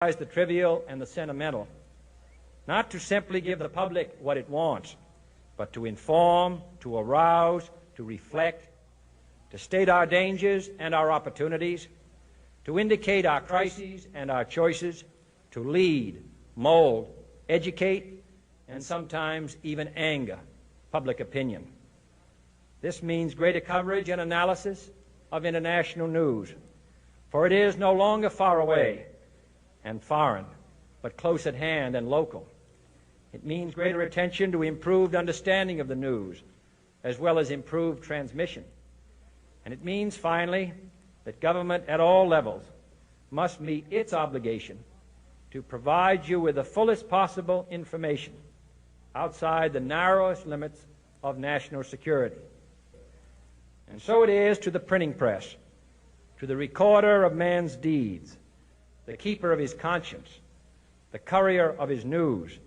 the trivial and the sentimental, not to simply give the public what it wants, but to inform, to arouse, to reflect, to state our dangers and our opportunities, to indicate our crises and our choices, to lead, mold, educate, and sometimes even anger public opinion. This means greater coverage and analysis of international news, for it is no longer far away and foreign, but close at hand and local. It means greater attention to improved understanding of the news, as well as improved transmission. And it means, finally, that government at all levels must meet its obligation to provide you with the fullest possible information outside the narrowest limits of national security. And so it is to the printing press, to the recorder of man's deeds, the keeper of his conscience, the courier of his news,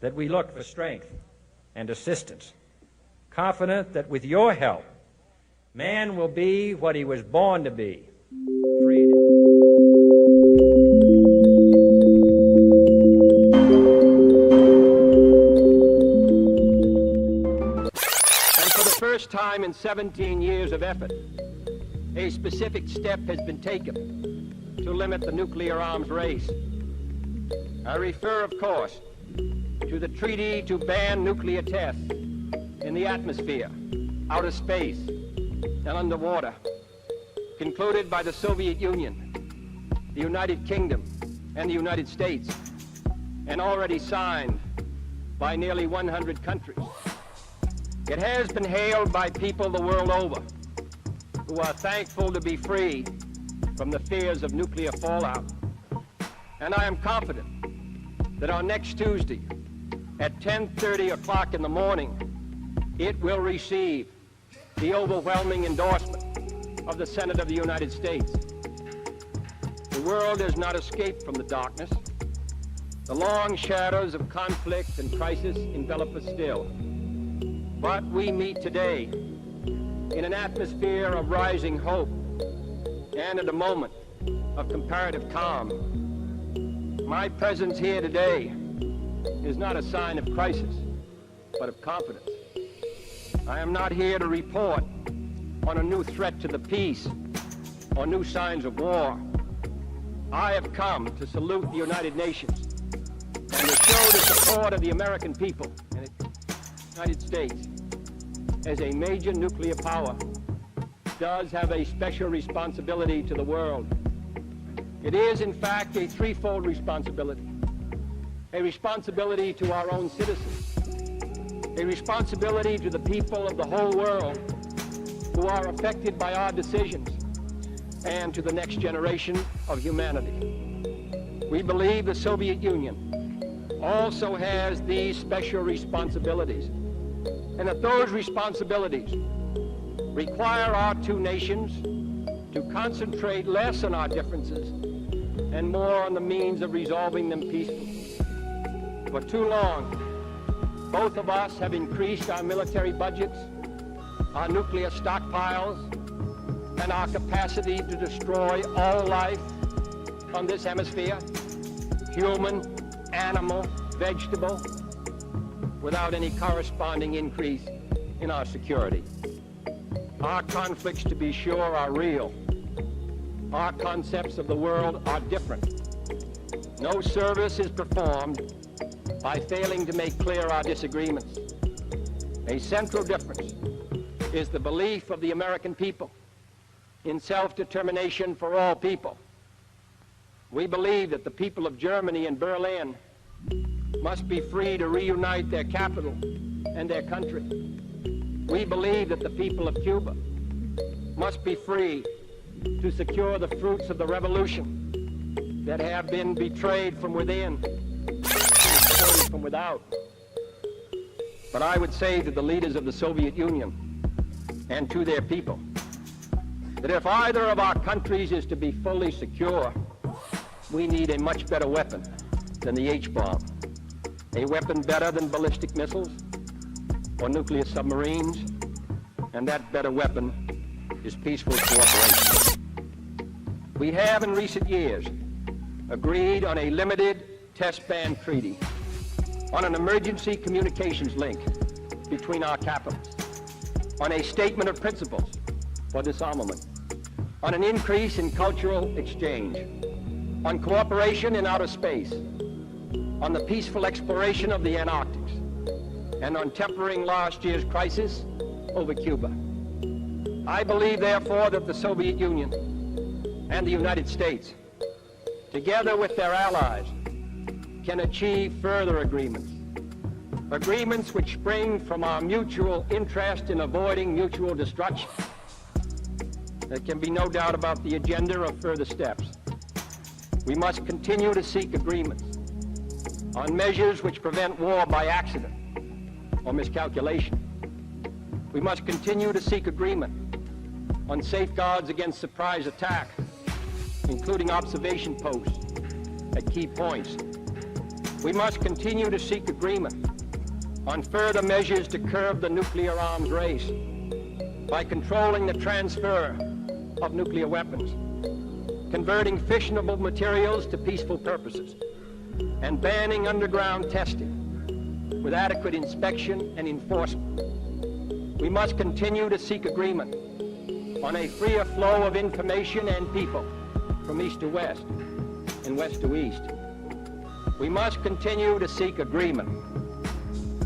that we look for strength and assistance, confident that with your help, man will be what he was born to be, free. And for the first time in 17 years of effort, a specific step has been taken to limit the nuclear arms race. I refer, of course, to the treaty to ban nuclear tests in the atmosphere, outer space, and underwater, concluded by the Soviet Union, the United Kingdom, and the United States, and already signed by nearly 100 countries. It has been hailed by people the world over who are thankful to be free from the fears of nuclear fallout. And I am confident that on next Tuesday at 10:30 o'clock in the morning, it will receive the overwhelming endorsement of the Senate of the United States. The world has not escaped from the darkness. The long shadows of conflict and crisis envelop us still. But we meet today in an atmosphere of rising hope and at a moment of comparative calm. My presence here today is not a sign of crisis, but of confidence. I am not here to report on a new threat to the peace or new signs of war. I have come to salute the United Nations and to show the support of the American people and the United States as a major nuclear power does have a special responsibility to the world. It is, in fact, a threefold responsibility. A responsibility to our own citizens, a responsibility to the people of the whole world who are affected by our decisions, and to the next generation of humanity. We believe the Soviet Union also has these special responsibilities, and that those responsibilities require our two nations to concentrate less on our differences and more on the means of resolving them peacefully. For too long, both of us have increased our military budgets, our nuclear stockpiles, and our capacity to destroy all life on this hemisphere, human, animal, vegetable, without any corresponding increase in our security. Our conflicts, to be sure, are real. Our concepts of the world are different. No service is performed by failing to make clear our disagreements. A central difference is the belief of the American people in self-determination for all people. We believe that the people of Germany and Berlin must be free to reunite their capital and their country. We believe that the people of Cuba must be free to secure the fruits of the revolution that have been betrayed from within and supported from without. But I would say to the leaders of the Soviet Union and to their people that if either of our countries is to be fully secure, we need a much better weapon than the H-bomb, a weapon better than ballistic missiles or nuclear submarines, and that better weapon is peaceful cooperation. We have in recent years agreed on a limited test ban treaty, on an emergency communications link between our capitals, on a statement of principles for disarmament, on an increase in cultural exchange, on cooperation in outer space, on the peaceful exploration of the Antarctic, and on tempering last year's crisis over Cuba. I believe, therefore, that the Soviet Union and the United States, together with their allies, can achieve further agreements, agreements which spring from our mutual interest in avoiding mutual destruction. There can be no doubt about the agenda of further steps. We must continue to seek agreements on measures which prevent war by accident or miscalculation. We must continue to seek agreement on safeguards against surprise attack, including observation posts at key points. We must continue to seek agreement on further measures to curb the nuclear arms race by controlling the transfer of nuclear weapons, converting fissionable materials to peaceful purposes, and banning underground testing with adequate inspection and enforcement. We must continue to seek agreement on a freer flow of information and people from east to west and west to east. We must continue to seek agreement,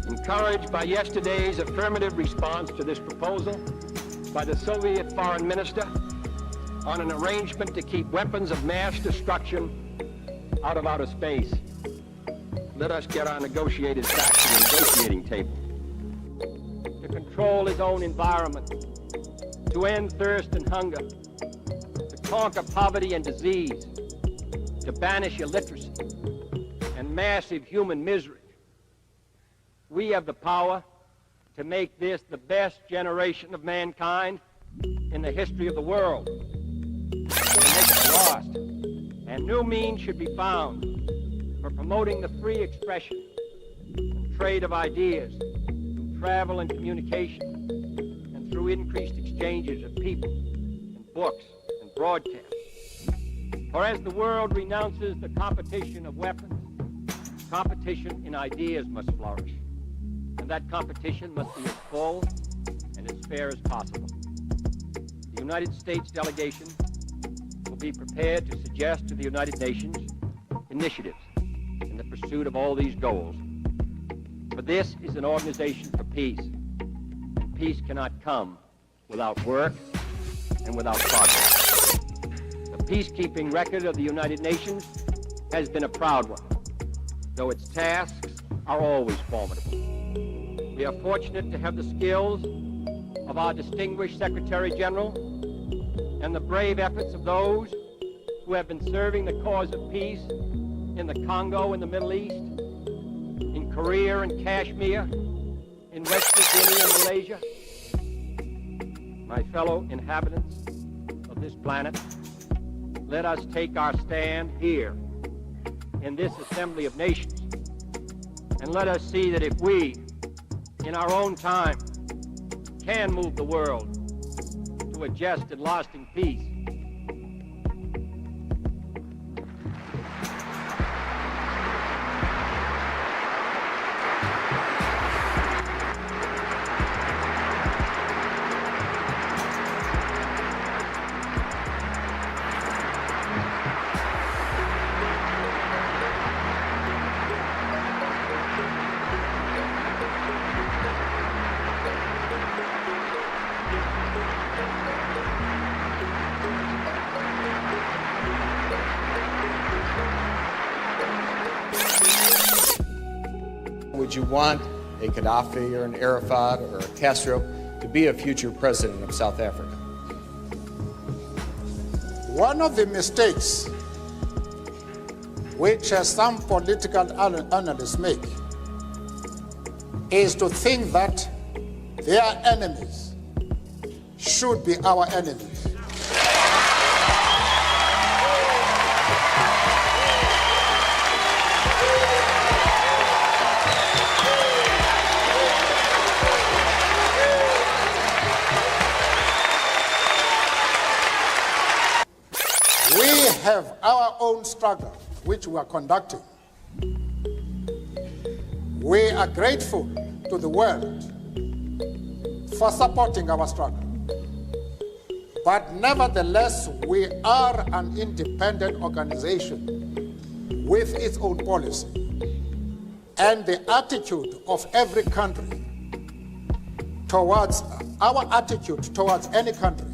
encouraged by yesterday's affirmative response to this proposal by the Soviet foreign minister on an arrangement to keep weapons of mass destruction out of outer space. Let us get our negotiators back to the negotiating table. To control his own environment, to end thirst and hunger, to conquer poverty and disease, to banish illiteracy and massive human misery. We have the power to make this the best generation of mankind in the history of the world, to make it last. And new means should be found for promoting the free expression and trade of ideas, through travel and communication, and through increased exchanges of people and books and broadcasts. For as the world renounces the competition of weapons, competition in ideas must flourish, and that competition must be as full and as fair as possible. The United States delegation will be prepared to suggest to the United Nations initiatives in the pursuit of all these goals. For this is an organization for peace, and peace cannot come without work and without progress. The peacekeeping record of the United Nations has been a proud one, though its tasks are always formidable. We are fortunate to have the skills of our distinguished Secretary General and the brave efforts of those who have been serving the cause of peace in the Congo in the Middle East, in Korea and Kashmir, in West Virginia and Malaysia. My fellow inhabitants of this planet, let us take our stand here in this assembly of nations, and let us see that if we, in our own time, can move the world to a just and lasting peace, Would you want a Gaddafi or an Arafat or a Castro to be a future president of South Africa? One of the mistakes which some political analysts make is to think that their enemies should be our enemies. We have our own struggle which we are conducting, we are grateful to the world for supporting our struggle. But nevertheless, we are an independent organization with its own policy. And the attitude of every country towards, our attitude towards any country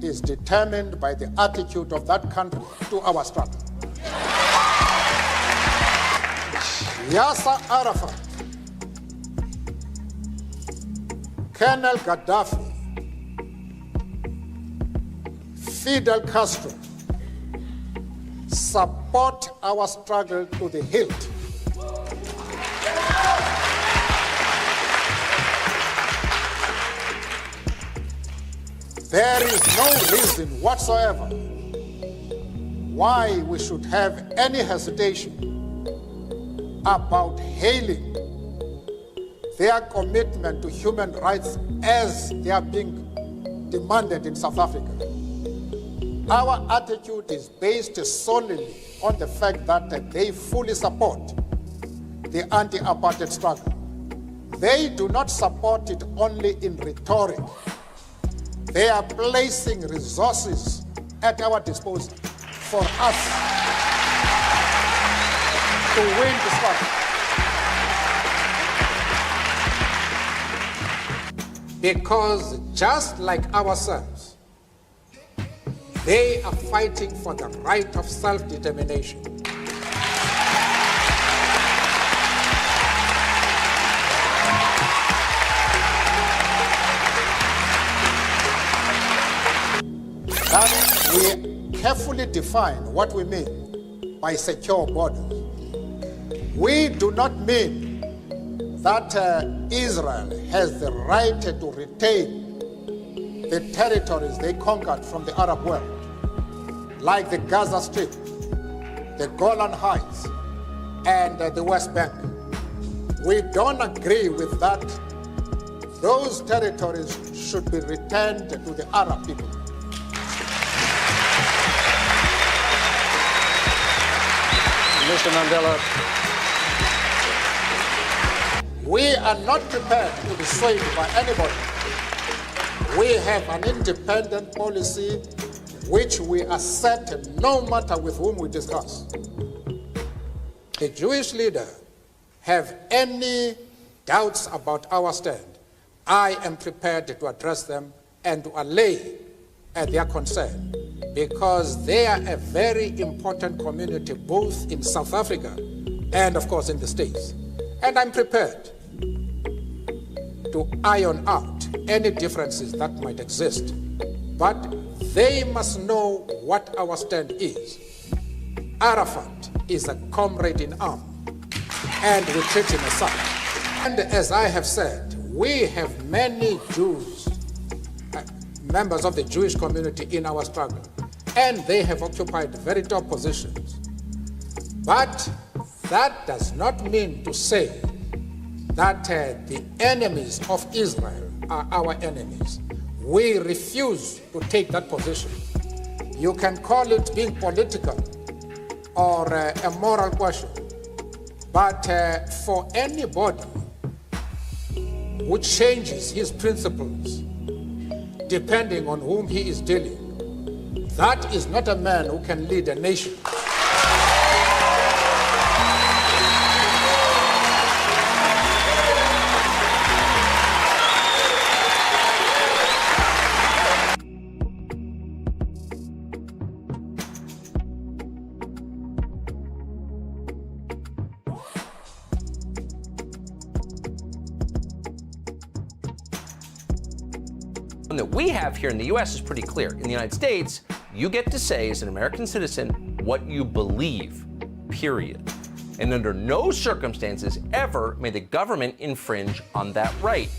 is determined by the attitude of that country to our struggle. Yasser Arafat, Colonel Gaddafi, Fidel Castro support our struggle to the hilt. There is no reason whatsoever why we should have any hesitation about hailing their commitment to human rights as they are being demanded in South Africa. Our attitude is based solely on the fact that they fully support the anti-apartheid struggle. They do not support it only in rhetoric. They are placing resources at our disposal for us to win the struggle. Because just like ourselves, they are fighting for the right of self-determination. That we carefully define what we mean by secure borders. We do not mean that Israel has the right to retain the territories they conquered from the Arab world, like the Gaza Strip, the Golan Heights, and the West Bank. We don't agree with that. Those territories should be returned to the Arab people. Mr. Mandela. We are not prepared to be swayed by anybody. We have an independent policy which we accept no matter with whom we discuss. The Jewish leader have any doubts about our stand, I am prepared to address them and to allay their concern, because they are a very important community both in South Africa and of course in the States. And I'm prepared to iron out any differences that might exist. But they must know what our stand is. Arafat is a comrade in arms, and we treat him as such. And as I have said, we have many Jews, members of the Jewish community in our struggle, and they have occupied very top positions. But that does not mean to say that the enemies of Israel are our enemies. We refuse to take that position. You can call it being political or a moral question, but for anybody who changes his principles depending on whom he is dealing, that is not a man who can lead a nation. That we have here in the U.S. is pretty clear. In the United States, you get to say as an American citizen what you believe, period. And under no circumstances ever may the government infringe on that right,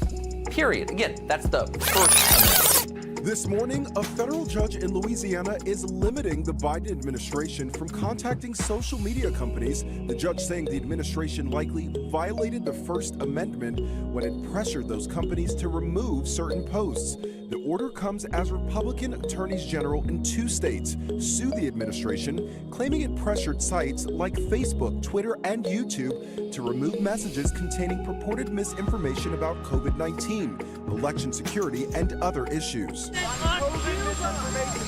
period. Again, that's the First Amendment. This morning, a federal judge in Louisiana is limiting the Biden administration from contacting social media companies. The judge saying the administration likely violated the First Amendment when it pressured those companies to remove certain posts. The order comes as Republican attorneys general in 2 states sue the administration, claiming it pressured sites like Facebook, Twitter, and YouTube to remove messages containing purported misinformation about COVID-19, election security, and other issues.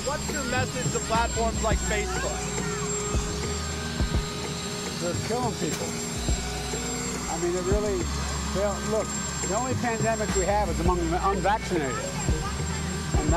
What's your message to platforms like Facebook? They're killing people. I mean, it really, look, the only pandemic we have is among the unvaccinated. And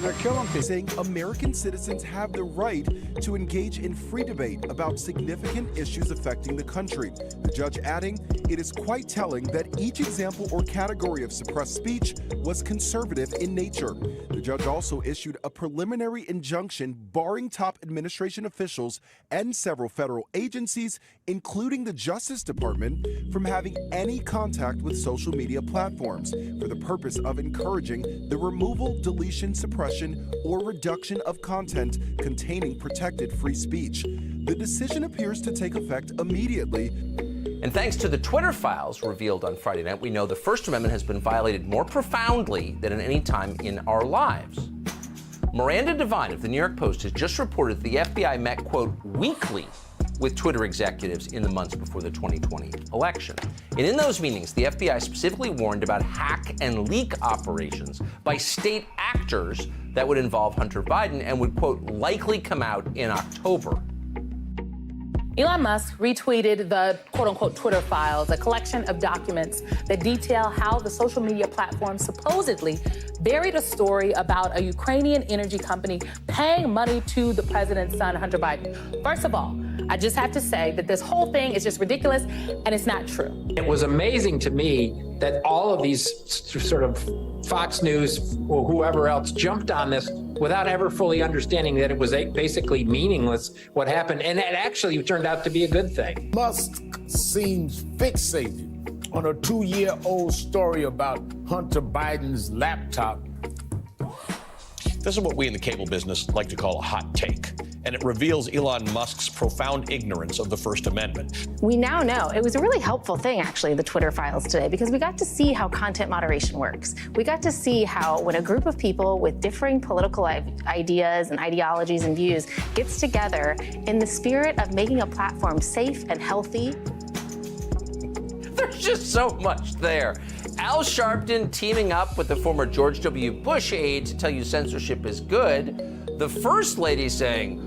they're killing people. Saying American citizens have the right to engage in free debate about significant issues affecting the country. The judge adding, it is quite telling that each example or category of suppressed speech was conservative in nature. The judge also issued a preliminary injunction barring top administration officials and several federal agencies, including the Justice Department, from having any contact with social media platforms for the purpose of encouraging the removal, deletion, suppression, or reduction of content containing protected free speech. The decision appears to take effect immediately. And thanks to the Twitter files revealed on Friday night, we know the First Amendment has been violated more profoundly than at any time in our lives. Miranda Devine of the New York Post has just reported the FBI met, quote, weekly with Twitter executives in the months before the 2020 election. And in those meetings, the FBI specifically warned about hack and leak operations by state actors that would involve Hunter Biden and would, quote, likely come out in October. Elon Musk retweeted the quote-unquote Twitter files, a collection of documents that detail how the social media platform supposedly buried a story about a Ukrainian energy company paying money to the president's son, Hunter Biden. First of all, I just have to say that this whole thing is just ridiculous and it's not true. It was amazing to me that all of these sort of Fox News or whoever else jumped on this without ever fully understanding that it was basically meaningless what happened. And it actually turned out to be a good thing. Musk seems fixated on a 2-year-old story about Hunter Biden's laptop. This is what we in the cable business like to call a hot take, and it reveals Elon Musk's profound ignorance of the First Amendment. We now know it was a really helpful thing, actually, the Twitter files today, because we got to see how content moderation works. We got to see how when a group of people with differing political ideas and ideologies and views gets together in the spirit of making a platform safe and healthy. There's just so much there. Al Sharpton teaming up with the former George W. Bush aide to tell you censorship is good. The First Lady saying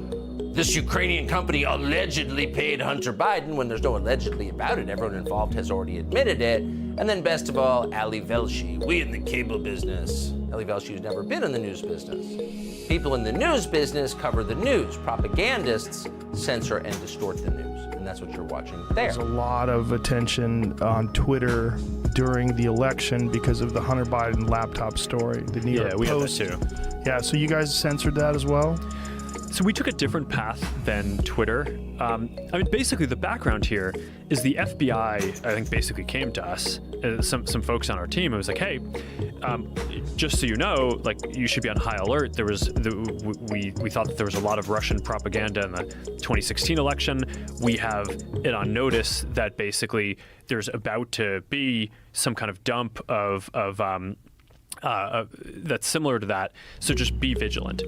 this Ukrainian company allegedly paid Hunter Biden when there's no allegedly about it. Everyone involved has already admitted it. And then best of all, Ali Velshi, we in the cable business. Ali Velshi has never been in the news business. People in the news business cover the news. Propagandists censor and distort the news. And that's what you're watching there. There's a lot of attention on Twitter during the election because of the Hunter Biden laptop story. The New York Post. Had that too. Yeah, so you guys censored that as well? So we took a different path than Twitter. I mean, basically the background here is the FBI, I think, basically came to us, some folks on our team. It was like, hey, just so you know, like, you should be on high alert. There was, we thought that there was a lot of Russian propaganda in the 2016 election. We have it on notice that basically there's about to be some kind of dump of that's similar to that. So just be vigilant.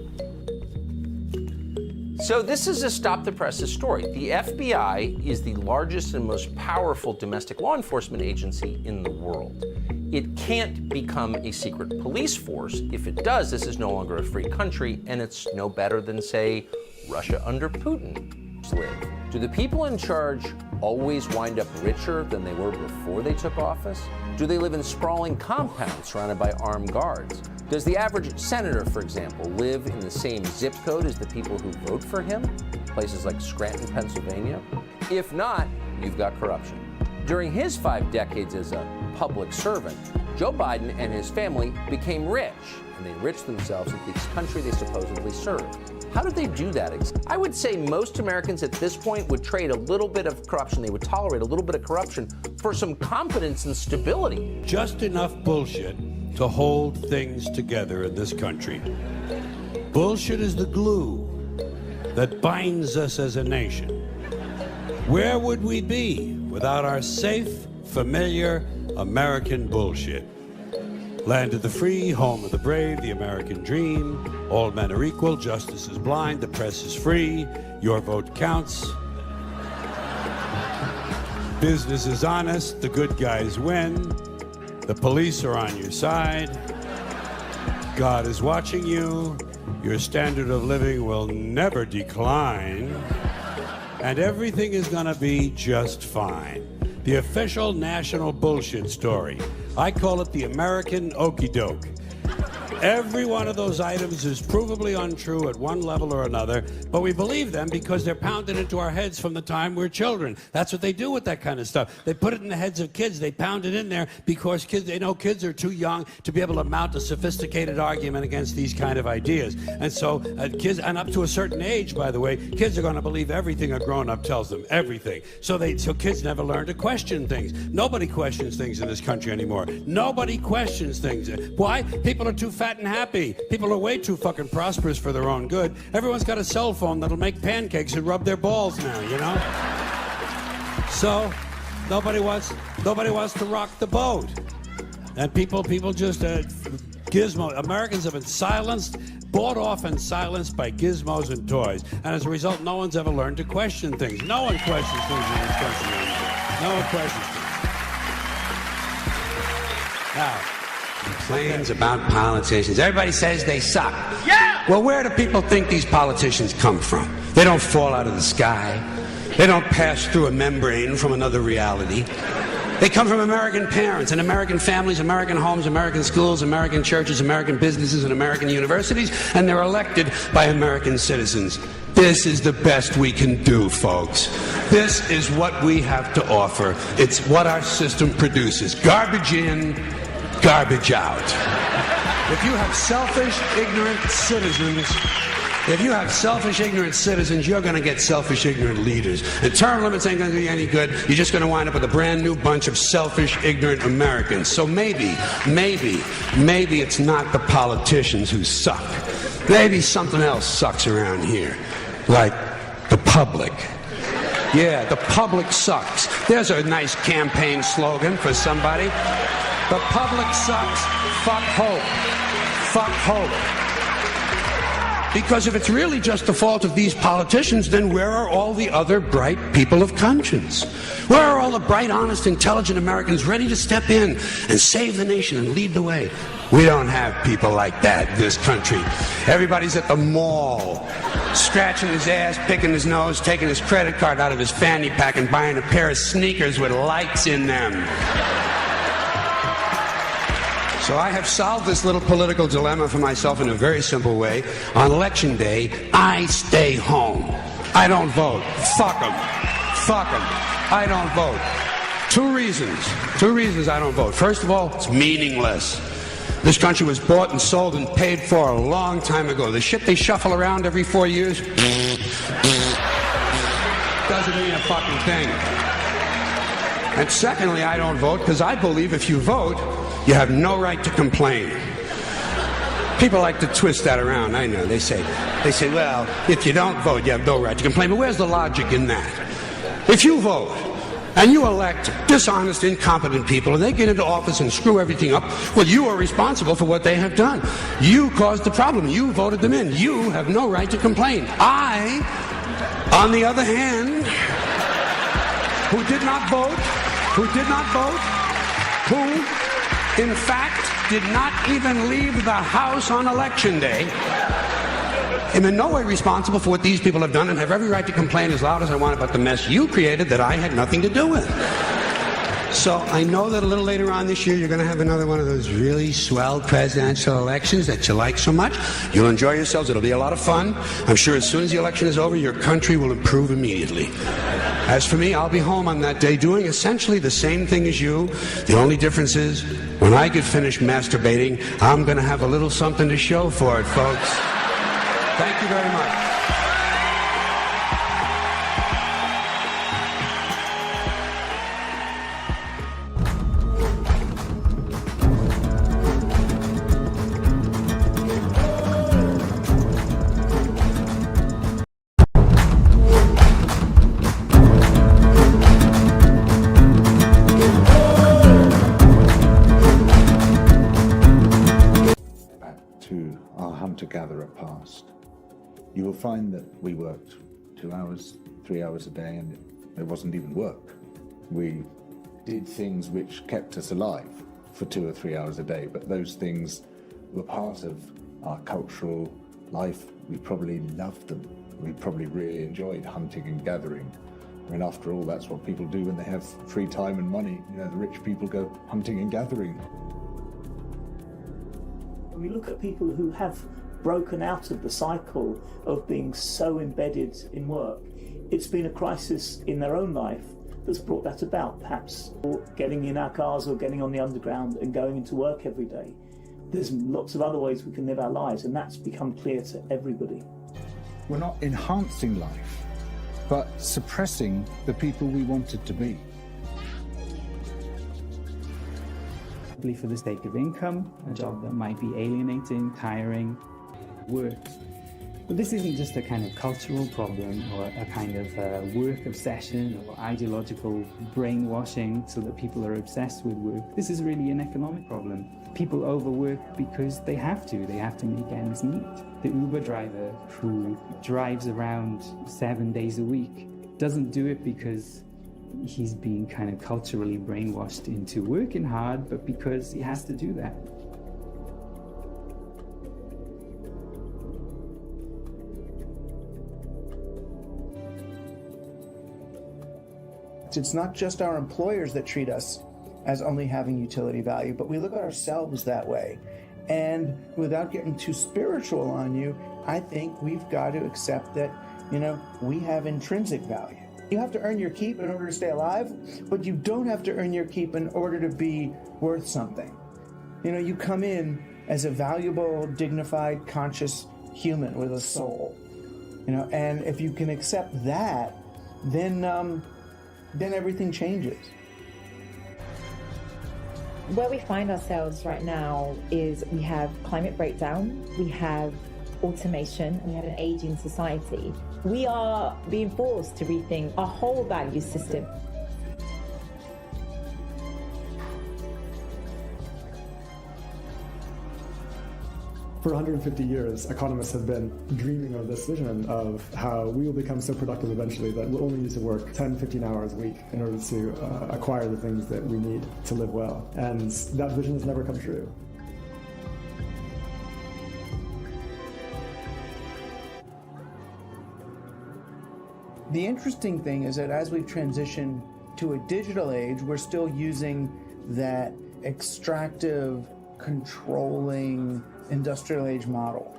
So this is a Stop the Presses story. The FBI is the largest and most powerful domestic law enforcement agency in the world. It can't become a secret police force. If it does, this is no longer a free country, and it's no better than, say, Russia under Putin live. Do the people in charge always wind up richer than they were before they took office? Do they live in sprawling compounds surrounded by armed guards? Does the average senator, for example, live in the same zip code as the people who vote for him? Places like Scranton, Pennsylvania? If not, you've got corruption. During his 5 decades as a public servant, Joe Biden and his family became rich, and they enriched themselves at the country they supposedly served. How did they do that? I would say most Americans at this point would trade a little bit of corruption. They would tolerate a little bit of corruption for some competence and stability. Just enough bullshit to hold things together in this country. Bullshit is the glue that binds us as a nation. Where would we be without our safe, familiar American bullshit? Land of the free, home of the brave, the American dream. All men are equal, justice is blind, the press is free, your vote counts. Business is honest, the good guys win. The police are on your side. God is watching you. Your standard of living will never decline. And everything is gonna be just fine. The official national bullshit story. I call it the American okey doke. Every one of those items is provably untrue at one level or another, but we believe them because they're pounded into our heads from the time we're children. That's what they do with that kind of stuff. They put it in the heads of kids. They pound it in there because they know kids are too young to be able to mount a sophisticated argument against these kind of ideas. And so kids, and up to a certain age, by the way, kids are going to believe everything a grown-up tells them, everything. So kids never learn to question things. Nobody questions things in this country anymore. Nobody questions things. Why? People are too fat and happy. People are way too fucking prosperous for their own good. Everyone's got a cell phone that'll make pancakes and rub their balls now, you know? So nobody wants to rock the boat. And people just gizmo. Americans have been silenced, bought off and silenced by gizmos and toys. And as a result, no one's ever learned to question things. No one questions things in this country anymore. No one questions things. Now, complains about politicians. Everybody says they suck. Yeah! Well, where do people think these politicians come from? They don't fall out of the sky. They don't pass through a membrane from another reality. They come from American parents and American families, American homes, American schools, American churches, American businesses, and American universities, and they're elected by American citizens. This is the best we can do, folks. This is what we have to offer. It's what our system produces. Garbage in, garbage out. If you have selfish, ignorant citizens, you're going to get selfish, ignorant leaders. And term limits ain't going to do you any good. You're just going to wind up with a brand new bunch of selfish, ignorant Americans. So maybe it's not the politicians who suck. Maybe something else sucks around here. Like the public. Yeah, the public sucks. There's a nice campaign slogan for somebody. The public sucks. Fuck hope. Fuck hope. Because if it's really just the fault of these politicians, then where are all the other bright people of conscience? Where are all the bright, honest, intelligent Americans ready to step in and save the nation and lead the way? We don't have people like that in this country. Everybody's at the mall, scratching his ass, picking his nose, taking his credit card out of his fanny pack and buying a pair of sneakers with lights in them. So I have solved this little political dilemma for myself in a very simple way. On election day, I stay home. I don't vote. Fuck them. Fuck them. I don't vote. Two reasons I don't vote. First of all, it's meaningless. This country was bought and sold and paid for a long time ago. The shit they shuffle around every 4 years doesn't mean a fucking thing. And secondly, I don't vote because I believe if you vote, you have no right to complain. People like to twist that around, I know. They say, well, if you don't vote, you have no right to complain. But where's the logic in that? If you vote and you elect dishonest, incompetent people and they get into office and screw everything up, well, you are responsible for what they have done. You caused the problem. You voted them in. You have no right to complain. I, on the other hand, who did not vote, who in fact did not even leave the house on election day, am in no way responsible for what these people have done and have every right to complain as loud as I want about the mess you created that I had nothing to do with. So I know that a little later on this year you're going to have another one of those really swell presidential elections that you like so much. You'll enjoy yourselves. It'll be a lot of fun. I'm sure as soon as the election is over, your country will improve immediately. As for me, I'll be home on that day doing essentially the same thing as you. The only difference is when I get finished masturbating, I'm going to have a little something to show for it, folks. Thank you very much. work past, you will find that we worked 2 hours, 3 hours a day, and it wasn't even work. We did things which kept us alive for 2 or 3 hours a day, but those things were part of our cultural life. We probably loved them. We probably really enjoyed hunting and gathering. I mean, after all, that's what people do when they have free time and money. You know, the rich people go hunting and gathering. We look at people who have broken out of the cycle of being so embedded in work. It's been a crisis in their own life that's brought that about, perhaps getting in our cars or getting on the underground and going into work every day. There's lots of other ways we can live our lives, and that's become clear to everybody. We're not enhancing life, but suppressing the people we wanted to be. For the sake of income, a job that might be alienating, tiring, work. But this isn't just a kind of cultural problem or a kind of work obsession or ideological brainwashing so that people are obsessed with work. This is really an economic problem. People overwork because they have to make ends meet. The Uber driver who drives around 7 days a week doesn't do it because he's been kind of culturally brainwashed into working hard, but because he has to do that. It's not just our employers that treat us as only having utility value, but we look at ourselves that way. And without getting too spiritual on you, I think we've got to accept that, we have intrinsic value. You have to earn your keep in order to stay alive, but you don't have to earn your keep in order to be worth something. You come in as a valuable, dignified, conscious human with a soul. And if you can accept that, then everything changes. Where we find ourselves right now is we have climate breakdown, we have automation, and we have an aging society. We are being forced to rethink our whole value system. For 150 years, economists have been dreaming of this vision of how we will become so productive eventually that we'll only need to work 10, 15 hours a week in order to acquire the things that we need to live well. And that vision has never come true. The interesting thing is that as we've transitioned to a digital age, we're still using that extractive, controlling industrial age model.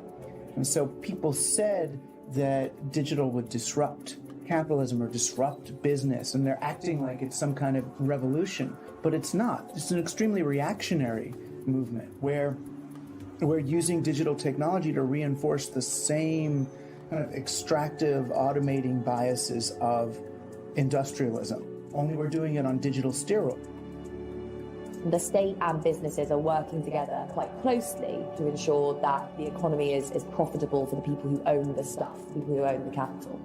And so people said that digital would disrupt capitalism or disrupt business, and they're acting like it's some kind of revolution, but it's not. It's an extremely reactionary movement where we're using digital technology to reinforce the same kind of extractive, automating biases of industrialism, only we're doing it on digital steroids. The state and businesses are working together quite closely to ensure that the economy is profitable for the people who own the stuff, the people who own the capital.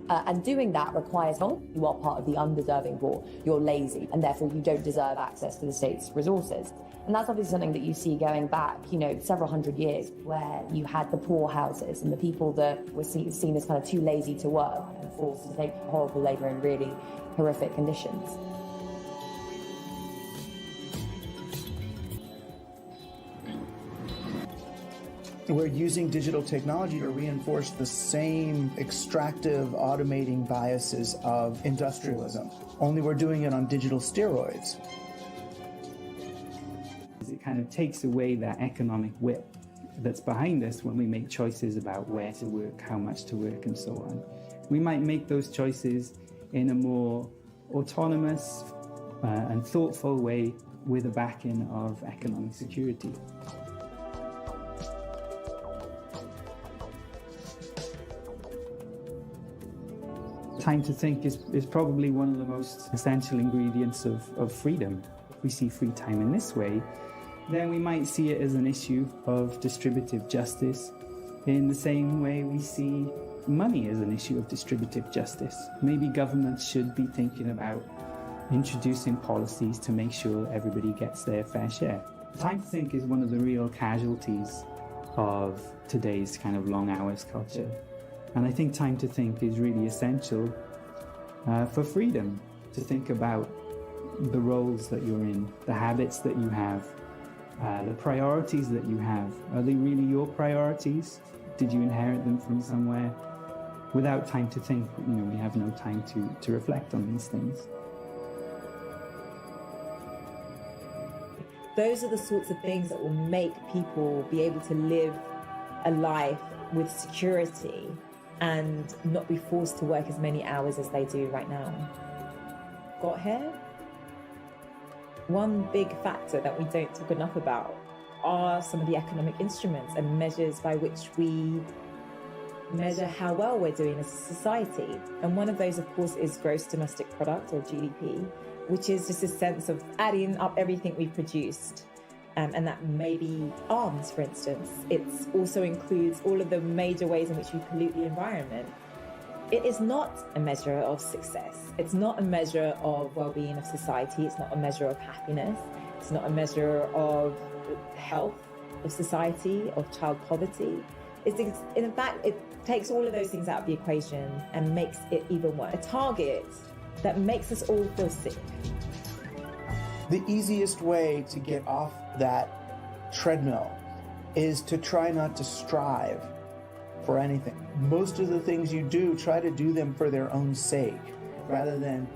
And doing that requires you are part of the undeserving poor, you're lazy, and therefore you don't deserve access to the state's resources. And that's obviously something that you see going back, several hundred years, where you had the poor houses and the people that were seen as kind of too lazy to work and forced to take horrible labour in really horrific conditions. We're using digital technology to reinforce the same extractive, automating biases of industrialism, only we're doing it on digital steroids. It kind of takes away that economic whip that's behind us when we make choices about where to work, how much to work, and so on. We might make those choices in a more autonomous and thoughtful way with the backing of economic security. Time to think is probably one of the most essential ingredients of freedom. If we see free time in this way, then we might see it as an issue of distributive justice in the same way we see money as an issue of distributive justice. Maybe governments should be thinking about introducing policies to make sure everybody gets their fair share. Time to think is one of the real casualties of today's kind of long hours culture. And I think time to think is really essential for freedom, to think about the roles that you're in, the habits that you have, the priorities that you have. Are they really your priorities? Did you inherit them from somewhere? Without time to think, we have no time to reflect on these things. Those are the sorts of things that will make people be able to live a life with security and not be forced to work as many hours as they do right now. Got hair? One big factor that we don't talk enough about are some of the economic instruments and measures by which we measure how well we're doing as a society. And one of those, of course, is gross domestic product, or GDP, which is just a sense of adding up everything we've produced. And that may be arms, for instance. It also includes all of the major ways in which we pollute the environment. It is not a measure of success. It's not a measure of well-being of society. It's not a measure of happiness. It's not a measure of health of society, of child poverty. In fact, it takes all of those things out of the equation and makes it even worse. A target that makes us all feel sick. The easiest way to get off that treadmill is to try not to strive for anything. Most of the things you do, try to do them for their own sake rather than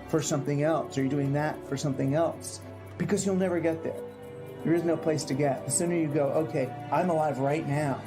for something else, or you're doing that for something else, because you'll never get there. There is no place to get. The sooner you go, okay, I'm alive right now.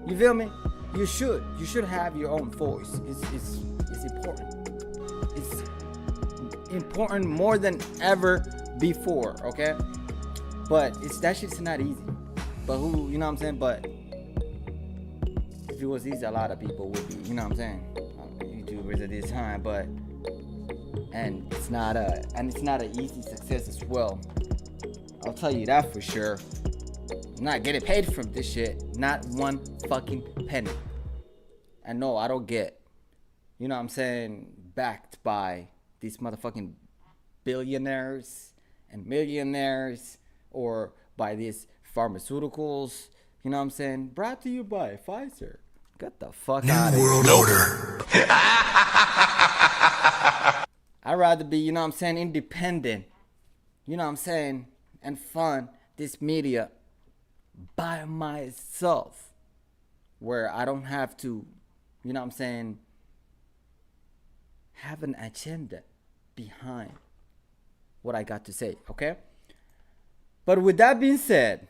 You feel me? You should have your own voice. It's important. It's important more than ever before, okay? But that shit's not easy. But who, you know what I'm saying? But if it was easy, a lot of people would be, you know what I'm saying? YouTubers at this time, but it's not an easy success as well. I'll tell you that for sure. I'm not getting paid from this shit. Not one fucking penny. And no, I don't get, you know what I'm saying, backed by these motherfucking billionaires and millionaires, or by these pharmaceuticals, you know what I'm saying? Brought to you by Pfizer. Get the fuck out of here. New World Order. I'd rather be, you know what I'm saying, independent, you know what I'm saying, and fund this media by myself, where I don't have to, you know what I'm saying, have an agenda. behind what I got to say, okay? But with that being said,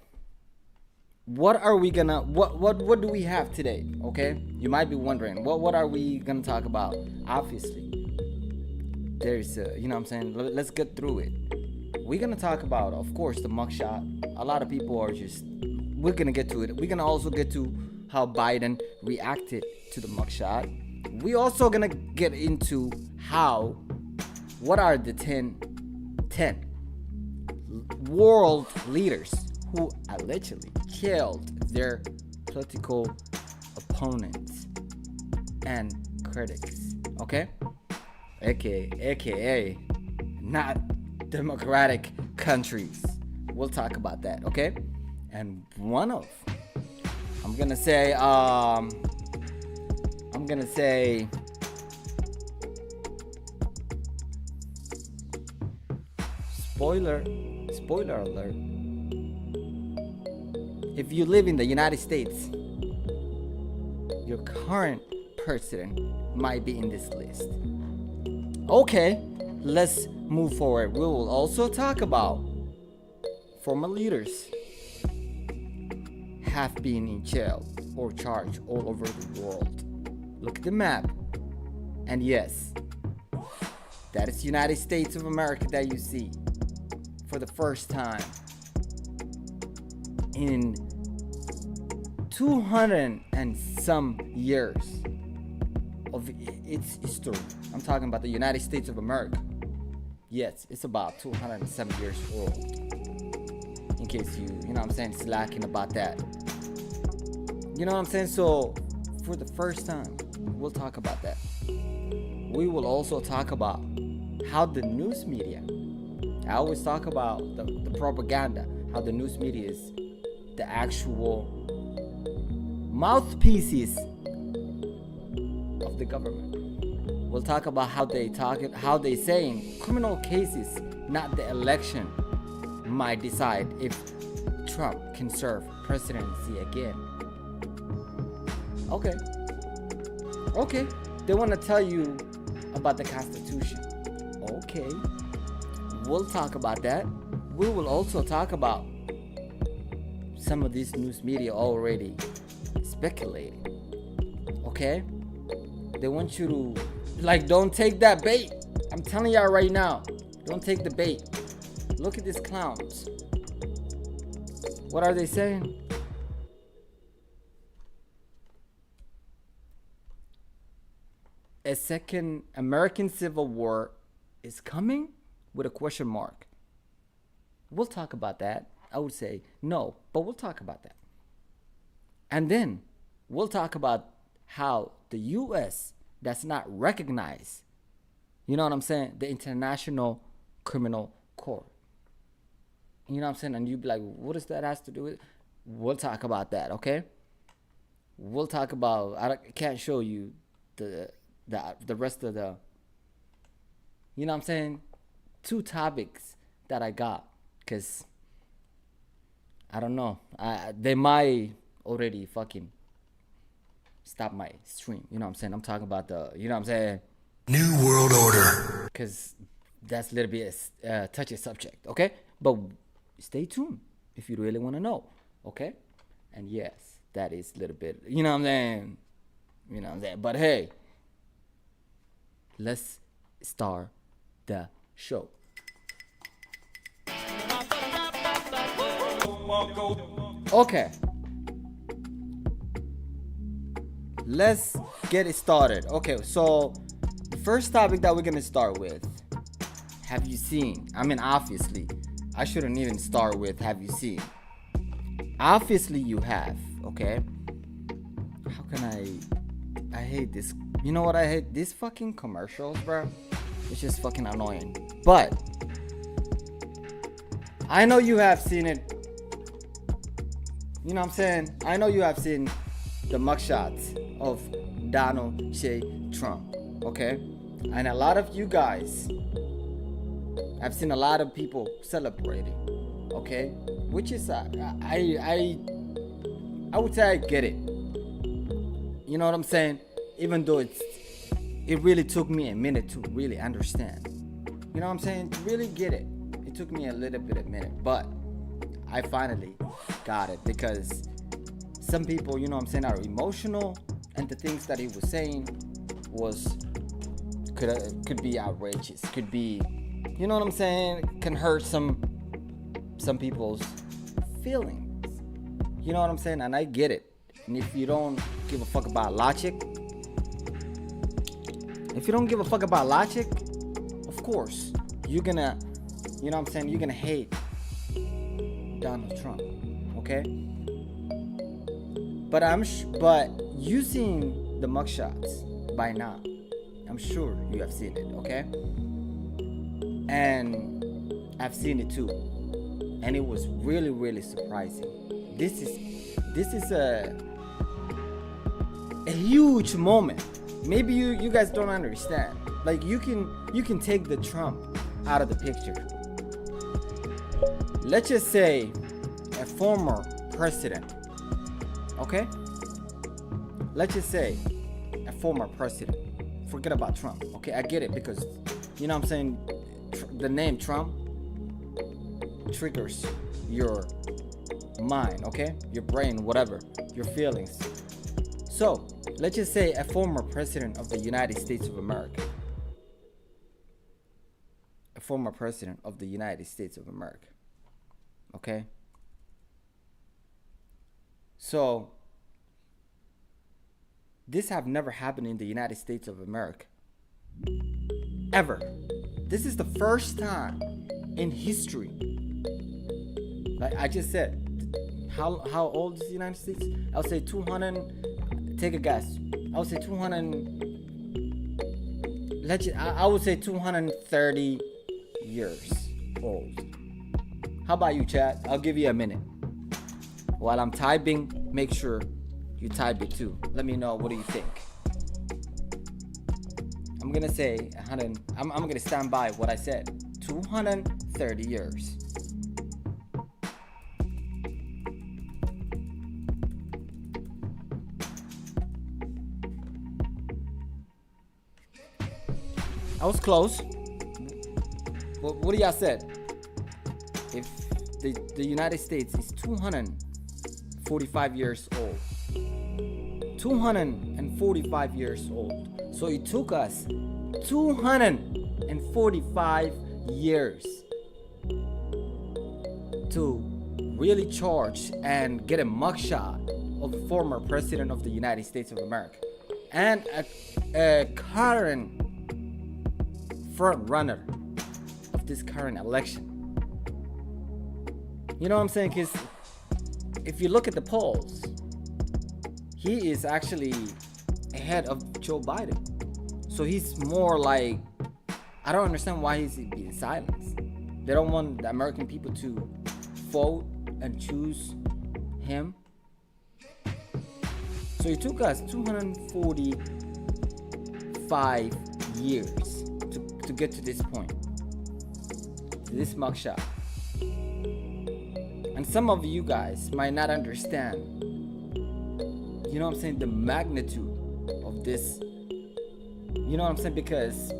what are we gonna what do we have today? Okay, you might be wondering what are we gonna talk about? Obviously there's you know what I'm saying, let's get through it. We're gonna talk about, of course, the mugshot. A lot of people are just, we're gonna get to it. We're gonna also get to how Biden reacted to the mugshot. We also gonna get into what are the 10 world leaders who allegedly killed their political opponents and critics, okay? AKA not democratic countries. We'll talk about that, okay? And I'm gonna say spoiler alert. If you live in the United States, your current president might be in this list. Okay, let's move forward. We will also talk about former leaders have been in jail or charged all over the world. Look at the map. And yes, that is United States of America that you see for the first time in 200 and some years of its history. I'm talking about the United States of America. Yes, it's about 207 years old. In case you know what I'm saying, slacking about that. You know what I'm saying? So, for the first time, we'll talk about that. We will also talk about how the news media, I always talk about the propaganda, how the news media is the actual mouthpieces of the government. We'll talk about how they saying criminal cases, not the election, might decide if Trump can serve presidency again. Okay, they want to tell you about the Constitution. Okay, we'll talk about that. We will also talk about some of these news media already speculating. Okay, they want you to don't take that bait. I'm telling y'all right now, don't take the bait. Look at these clowns. What are they saying? A second American Civil War is coming with a question mark. We'll talk about that. I would say no, but we'll talk about that. And then we'll talk about how the U.S. does not recognize, you know what I'm saying, the International Criminal Court. You know what I'm saying? And you'd be like, what does that have to do with it? We'll talk about that, okay? We'll talk about, I can't show you the rest of the, you know what I'm saying, 2 topics that I got, because I don't know, they might already fucking stop my stream, you know what I'm saying. I'm talking about the, you know what I'm saying, New World Order, because that's a little bit a touchy subject, okay? But stay tuned if you really want to know, okay? And yes, that is a little bit, you know what I'm saying, but hey, let's start the show. Okay, let's get it started. Okay, so the first topic that we're gonna start with, have you seen? I mean, obviously, I shouldn't even start with have you seen. Obviously you have, okay? How can I hate this. You know what I hate? These fucking commercials, bro. It's just fucking annoying. But I know you have seen it. You know what I'm saying? I know you have seen the mugshots of Donald J. Trump, okay? And a lot of you guys, I've seen a lot of people celebrating, okay? Which is, I would say I get it. You know what I'm saying? Even though it really took me a minute to really understand. You know what I'm saying? To really get it. It took me a little bit of a minute, but I finally got it, because some people, you know what I'm saying, are emotional, and the things that he was saying could be outrageous, could be, you know what I'm saying, can hurt some people's feelings. You know what I'm saying? And I get it. And if you don't give a fuck about logic, of course, you're gonna, you know what I'm saying, you're gonna hate Donald Trump, okay? But but you seen the mugshots by now. I'm sure you have seen it, okay? And I've seen it too. And it was really, really surprising. This is a huge moment. Maybe you guys don't understand. Like, you can take the Trump out of the picture. Let's just say a former president, okay? Let's just say a former president. Forget about Trump, okay? I get it, because, you know what I'm saying, the name Trump triggers your mind, okay? Your brain, whatever, your feelings. So, let's just say a former president of the United States of America. A former president of the United States of America. Okay? So, this have never happened in the United States of America. Ever. This is the first time in history. Like I just said, how old is the United States? I'll say 200. Take a guess. I would say 200. I would say 230 years old. How about you, chat? I'll give you a minute. While I'm typing, make sure you type it too. Let me know, what do you think? I'm gonna say 100. I'm gonna stand by what I said. 230 years. I was close. What do y'all said? If the United States is 245 years old. 245 years old. So it took us 245 years to really charge and get a mugshot of the former president of the United States of America and a current front runner of this current election. You know what I'm saying? Because if you look at the polls, he is actually ahead of Joe Biden. So he's more like, I don't understand why he's being silenced. They don't want the American people to vote and choose him. So it took us 245 years to get to this point, to this mugshot. And some of you guys might not understand, you know what I'm saying, the magnitude of this. You know what I'm saying? Because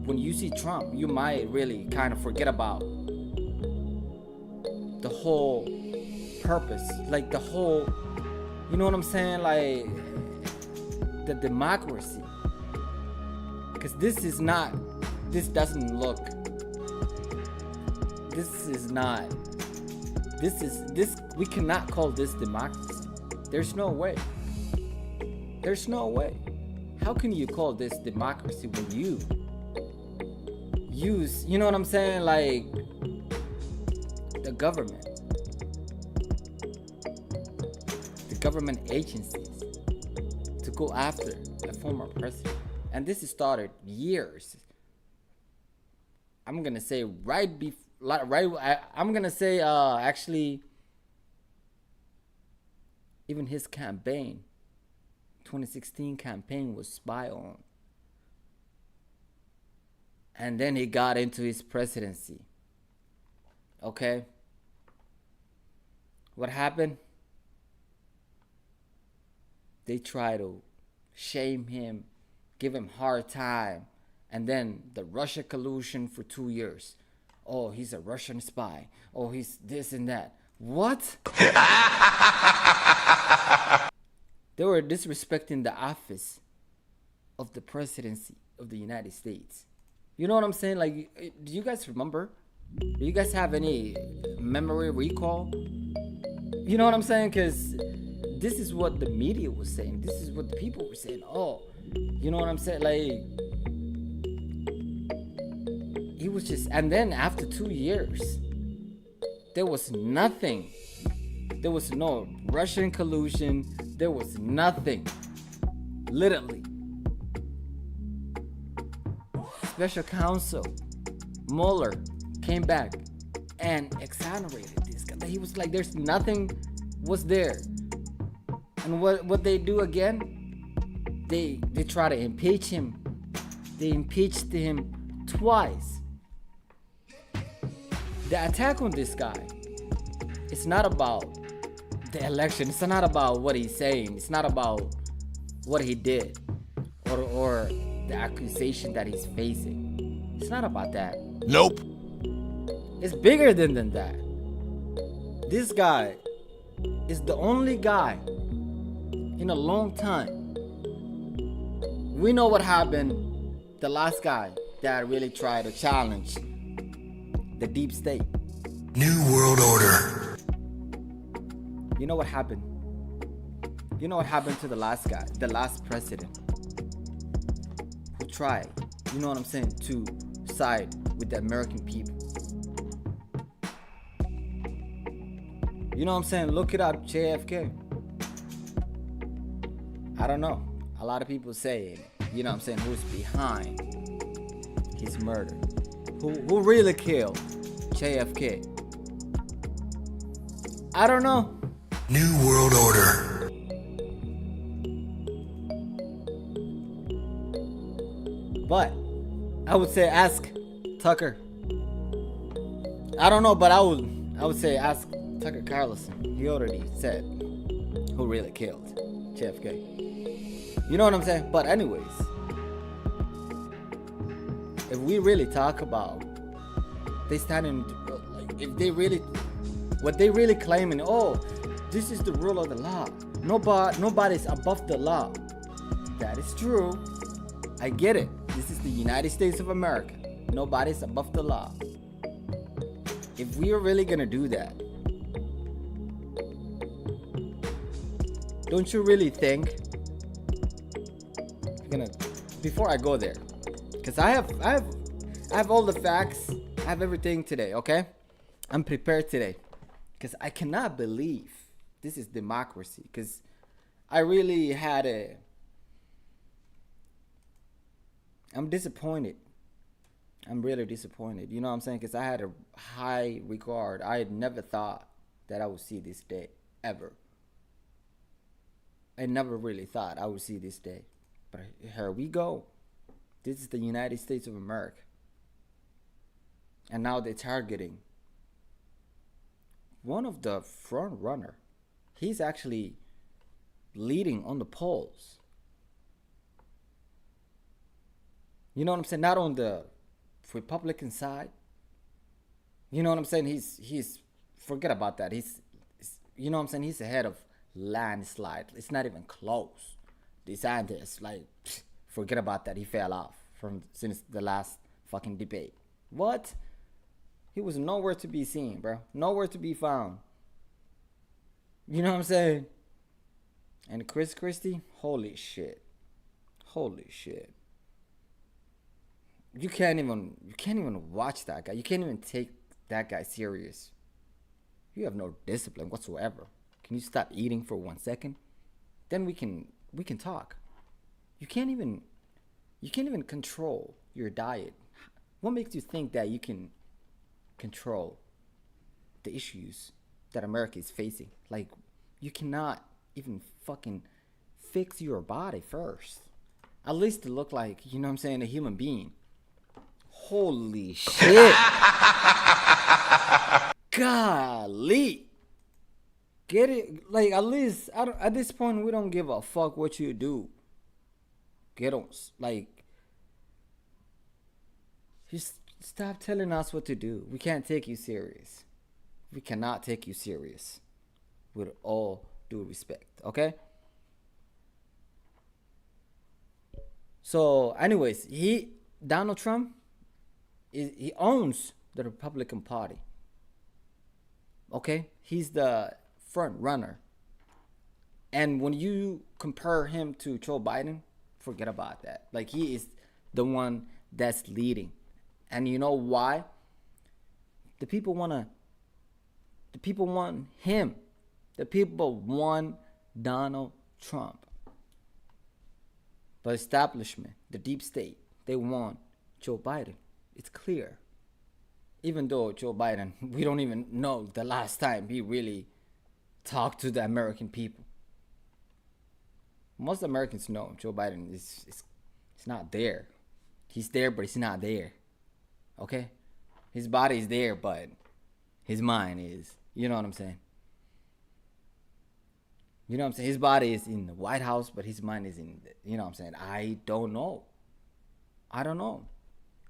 when you see Trump, you might really kind of forget about the whole purpose, like the whole, you know what I'm saying, like the democracy. Because this we cannot call this democracy. There's no way. How can you call this democracy when you use, you know what I'm saying, like the government agencies to go after a former president? And this has started years. I'm gonna say actually, even his campaign, 2016 campaign, was spy on. And then he got into his presidency. Okay? What happened? They try to shame him, give him hard time, And then the Russia collusion for 2 years. Oh, he's a Russian spy. Oh, he's this and that. What? They were disrespecting the office of the presidency of the United States. You know what I'm saying? Like, do you guys remember? Do you guys have any memory recall? You know what I'm saying? Because this is what the media was saying. This is what the people were saying. Oh, you know what I'm saying? Like, he was just, and then after 2 years, there was nothing. There was no Russian collusion. There was nothing. Literally. Special counsel Mueller came back and exonerated this guy. He was like, there's nothing was there. And what they do again? They try to impeach him. They impeached him twice. The attack on this guy, it's not about the election. It's not about what he's saying. It's not about what he did or the accusation that he's facing. It's not about that. Nope. It's bigger than that. This guy is the only guy in a long time. We know what happened. The last guy that really tried to challenge the deep state. New World Order. You know what happened? You know what happened to the last guy, the last president who tried, you know what I'm saying, to side with the American people. You know what I'm saying? Look it up, JFK. I don't know. A lot of people say, you know what I'm saying, who's behind his murder. Who really killed JFK? I don't know. New World Order. But I would say ask Tucker. I don't know, but I would say ask Tucker Carlson. He already said who really killed JFK. You know what I'm saying? But anyways, if we really talk about they stand in, like, if they really, what they really claiming, oh, this is the rule of the law. Nobody's above the law. That is true. I get it. This is the United States of America. Nobody's above the law. If we are really gonna do that, don't you really think? Before I go there, because I have all the facts. I have everything today. Okay, I'm prepared today, because I cannot believe this is democracy. Because I really had I'm disappointed. I'm really disappointed. You know what I'm saying? Because I had a high regard. I had never thought that I would see this day, ever. I never really thought I would see this day. But here we go. This is the United States of America. And now they're targeting one of the front runner. He's actually leading on the polls. You know what I'm saying? Not on the Republican side. You know what I'm saying? He's forget about that. He's you know what I'm saying? He's ahead of landslide. It's not even close. DeSantis, like, forget about that. He fell off since the last fucking debate. What? He was nowhere to be seen, bro. Nowhere to be found. You know what I'm saying? And Chris Christie, holy shit. Holy shit. You can't even watch that guy. You can't even take that guy serious. You have no discipline whatsoever. Can you stop eating for 1 second? Then we can talk. You can't even control your diet. What makes you think that you can control the issues that America is facing? Like, you cannot even fucking fix your body first. At least to look like, you know what I'm saying, a human being. Holy shit. Golly. Get it? Like, at least, at this point, we don't give a fuck what you do. Get on, like, Just stop telling us what to do. We can't take you serious. We cannot take you serious. With all due respect, okay? So, anyways, Donald Trump, he owns the Republican Party. Okay? He's the front runner. And when you compare him to Joe Biden, forget about that. Like, he is the one that's leading. And you know why? The people want him. The people want Donald Trump. The establishment, the deep state, they want Joe Biden. It's clear. Even though Joe Biden, we don't even know the last time he really talked to the American people. Most Americans know Joe Biden is not there. He's there, but he's not there. Okay? His body is there, but his mind is. You know what I'm saying? You know what I'm saying? His body is in the White House, but his mind is in, you know what I'm saying? I don't know.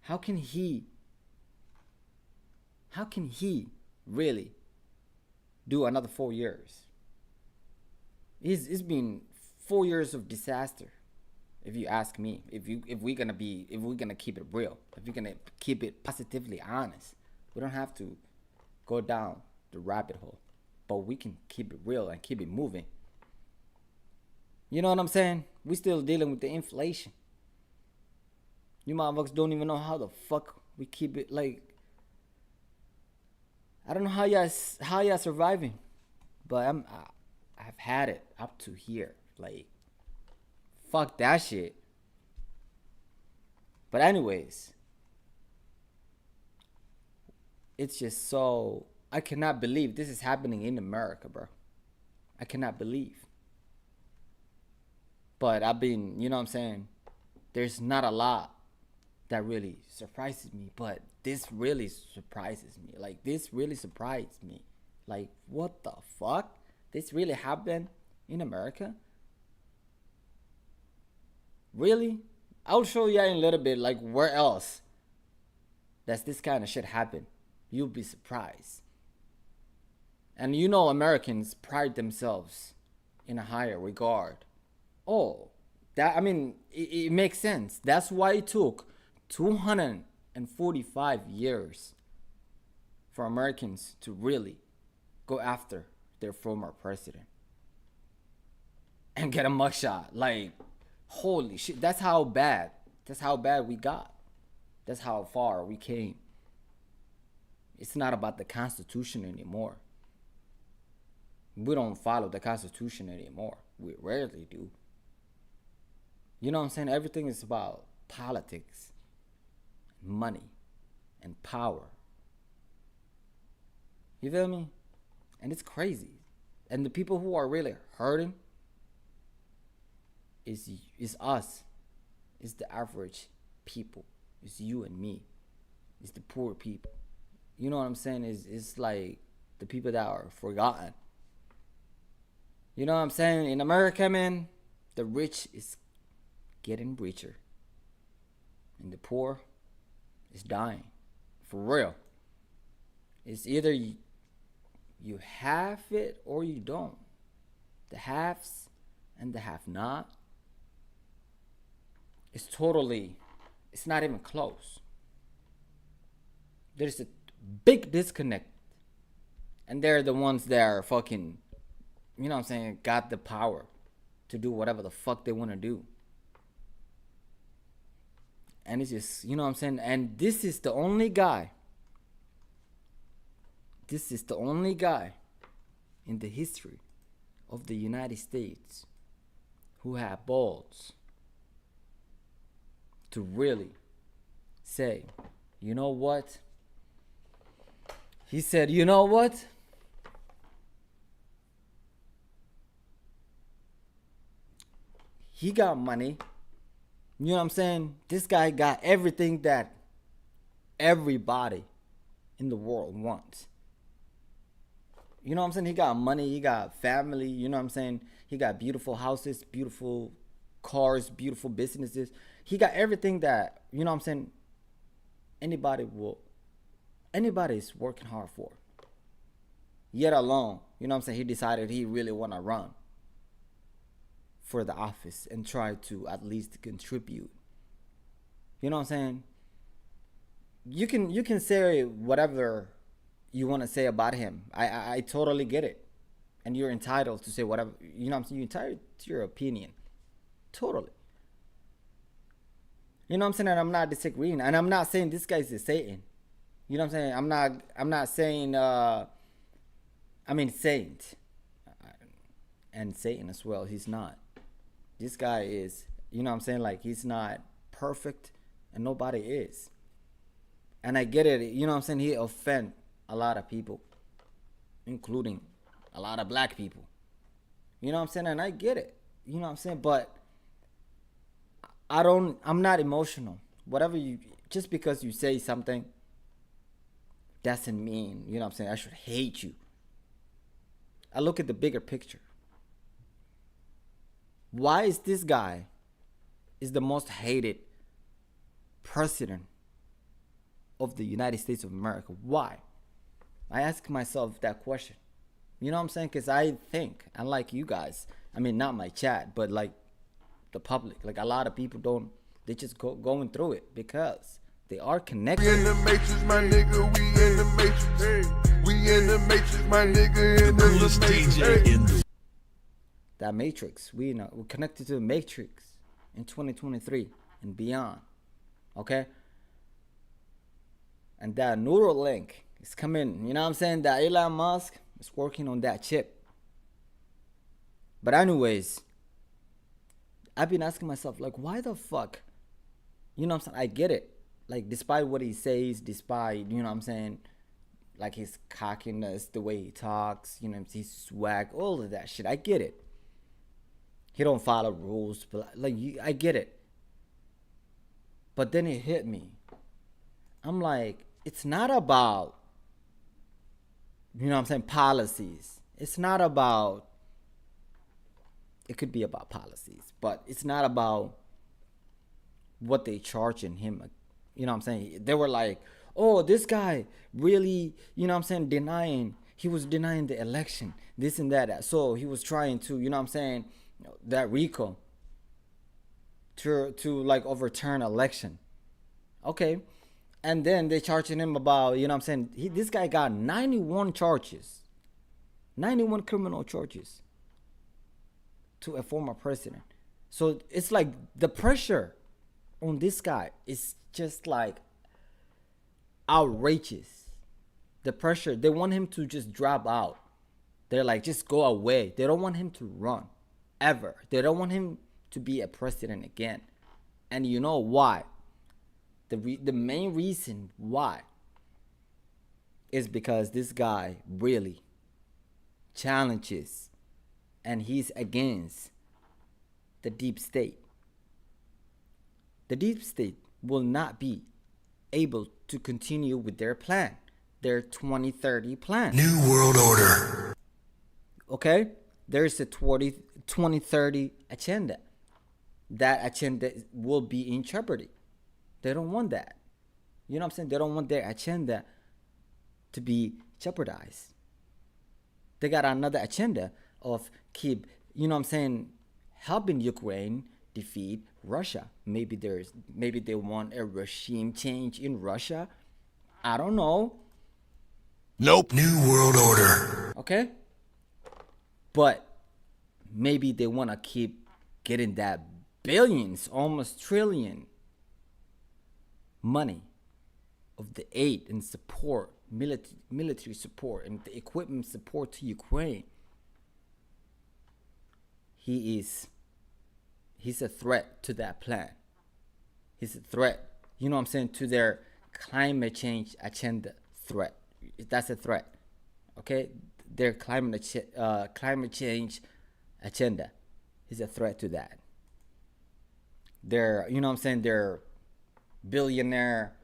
How can he really do another 4 years? It's been 4 years of disaster, if you ask me. If we're gonna keep it real, if we're gonna keep it positively honest, we don't have to go down the rabbit hole, but we can keep it real and keep it moving. You know what I'm saying? We still dealing with the inflation. You motherfuckers don't even know how the fuck we keep it. Like, I don't know how y'all surviving, but I've had it up to here. Like, fuck that shit. But anyways, it's just so, I cannot believe this is happening in America, bro. I cannot believe. But I've been, you know what I'm saying? There's not a lot that really surprises me, but this really surprises me. Like, this really surprised me. Like, what the fuck? This really happened in America? Really? I'll show you in a little bit, like, where else does this kind of shit happen. You'll be surprised. And you know, Americans pride themselves in a higher regard. Oh, it makes sense. That's why it took 245 years for Americans to really go after their former president and get a mugshot. Like, holy shit, that's how bad we got. That's how far we came. It's not about the Constitution anymore. We don't follow the Constitution anymore. We rarely do. You know what I'm saying? Everything is about politics, money, and power. You feel me? And it's crazy. And the people who are really hurting is us. It's the average people. It's you and me. It's the poor people. You know what I'm saying? It's like the people that are forgotten. You know what I'm saying? In America, man, the rich is getting richer. And the poor is dying. For real. It's either you have it or you don't. The haves and the have-not. It's not even close. There's a big disconnect. And they're the ones that are fucking, you know what I'm saying, got the power to do whatever the fuck they want to do. And it's just, you know what I'm saying? And this is the only guy in the history of the United States who had balls to really say, you know what? He said, you know what? He got money. You know what I'm saying? This guy got everything that everybody in the world wants. You know what I'm saying? He got money, he got family, you know what I'm saying? He got beautiful houses, beautiful cars, beautiful businesses. He got everything that, you know what I'm saying, anybody is working hard for. Yet alone, you know what I'm saying, he decided he really want to run for the office and try to at least contribute. You know what I'm saying? You can say whatever you want to say about him. I totally get it. And you're entitled to say whatever, you know what I'm saying? You're entitled to your opinion. Totally. You know what I'm saying? And I'm not disagreeing. And I'm not saying this guy's a Satan. You know what I'm saying? I'm not saying saint. And Satan as well. He's not. This guy is, you know what I'm saying? Like, he's not perfect and nobody is. And I get it. You know what I'm saying? He offend a lot of people, including a lot of black people. You know what I'm saying? And I get it. You know what I'm saying? But I'm not emotional. Just because you say something doesn't mean, you know what I'm saying, I should hate you. I look at the bigger picture. Why is this guy is the most hated president of the United States of America? Why? I ask myself that question. You know what I'm saying? Because I think, unlike you guys, I mean, not my chat, but like the public, like a lot of people they just going through it because they are connected. We in the matrix, my nigga, we in the matrix. We in the matrix, my nigga, in the matrix. That matrix, we're connected to the matrix in 2023 and beyond. Okay? And that neural link is coming, you know what I'm saying? That Elon Musk is working on that chip. But anyways, I've been asking myself, like, why the fuck? You know what I'm saying? I get it. Like, despite what he says, despite, you know what I'm saying, like his cockiness, the way he talks, you know, his swag, all of that shit. I get it. He don't follow rules, but like, I get it. But then it hit me. I'm like, it's not about, you know what I'm saying, policies. It's not about, it could be about policies, but it's not about what they charging him. You know what I'm saying? They were like, oh, this guy really, you know what I'm saying, he was denying the election, this and that. So he was trying to, you know what I'm saying, that RICO to like overturn election. Okay. And then they charging him about, you know what I'm saying, this guy got 91 charges, 91 criminal charges to a former president. So it's like the pressure on this guy is just like outrageous. The pressure, they want him to just drop out. They're like, just go away. They don't want him to run ever. They don't want him to be a president again. And you know why? The main reason why is because this guy really challenges and he's against the deep state. The deep state will not be able to continue with their plan, their 2030 plan. New World Order. Okay? There's a 2030 agenda. That agenda will be in jeopardy. They don't want that. You know what I'm saying? They don't want their agenda to be jeopardized. They got another agenda of keep, you know what I'm saying, helping Ukraine defeat Russia. Maybe they want a regime change in Russia. I don't know. Nope. New World Order. Okay? But maybe they want to keep getting that billions, almost trillion money of the aid and support, military support and the equipment support to Ukraine. He's a threat to that plan. He's a threat, you know what I'm saying, to their climate change agenda threat. That's a threat. Okay? Their climate change agenda is a threat to that. Their, you know what I'm saying, their billionaire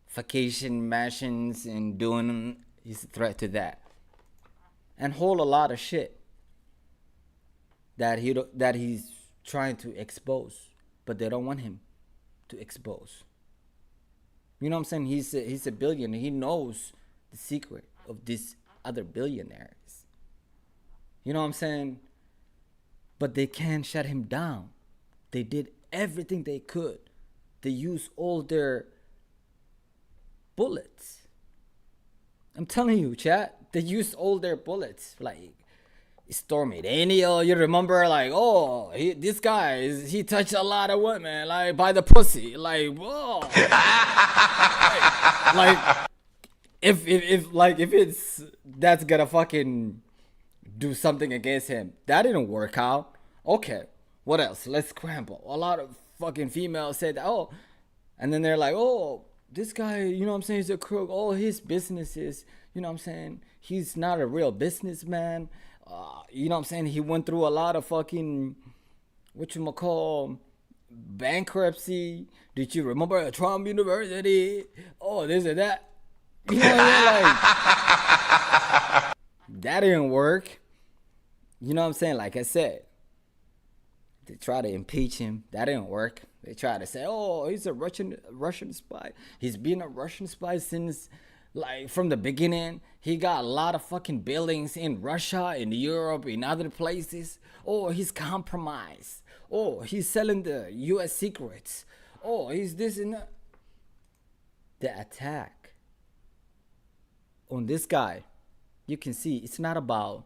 vacation mansions and doing them is a threat to that. And whole a lot of shit that he's trying to expose, but they don't want him to expose. You know what I'm saying? He's a billionaire. He knows the secret of these other billionaires. You know what I'm saying? But they can't shut him down. They did everything they could. They used all their bullets. I'm telling you, chat. They used all their bullets. Like Stormy Daniel, you remember? Like, oh, this guy he touched a lot of women, like by the pussy. Like, whoa. like, if it's that's gonna fucking do something against him, that didn't work out. Okay, what else? Let's scramble. A lot of fucking females said, oh, and then they're like, oh, this guy, you know what I'm saying, he's a crook. Oh, his businesses, you know what I'm saying, he's not a real businessman. You know what I'm saying, he went through a lot of fucking, bankruptcy. Did you remember Trump University? Oh, this and that. You know what I mean? Like, that didn't work. You know what I'm saying? Like I said, they try to impeach him. That didn't work. They try to say, oh, he's a Russian spy. He's been a Russian spy since, like, from the beginning. He got a lot of fucking buildings in Russia, in Europe, in other places. Oh, he's compromised. Oh, he's selling the U.S. secrets. Oh, he's this and that. The attack on this guy, you can see it's not about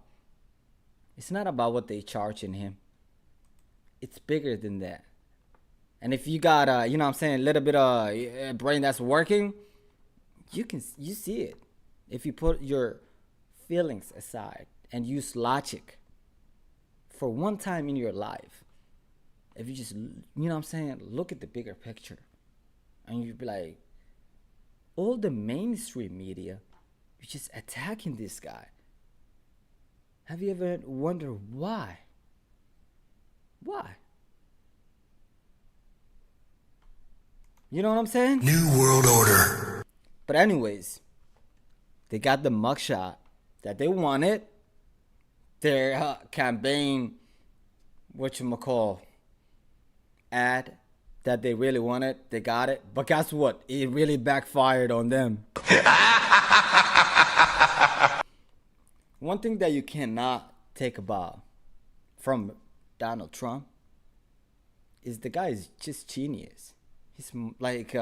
what they charging him. It's bigger than that. And if you got you know what I'm saying, a little bit of brain that's working, you see it. If you put your feelings aside and use logic for one time in your life, if you just, you know what I'm saying, look at the bigger picture, and you'd be like, all the mainstream media, you're just attacking this guy. Have you ever wondered why? Why? You know what I'm saying? New World Order. But anyways, they got the mugshot that they wanted. Their campaign, ad that they really wanted, they got it. But guess what? It really backfired on them. One thing that you cannot take about from Donald Trump is the guy is just genius. He's like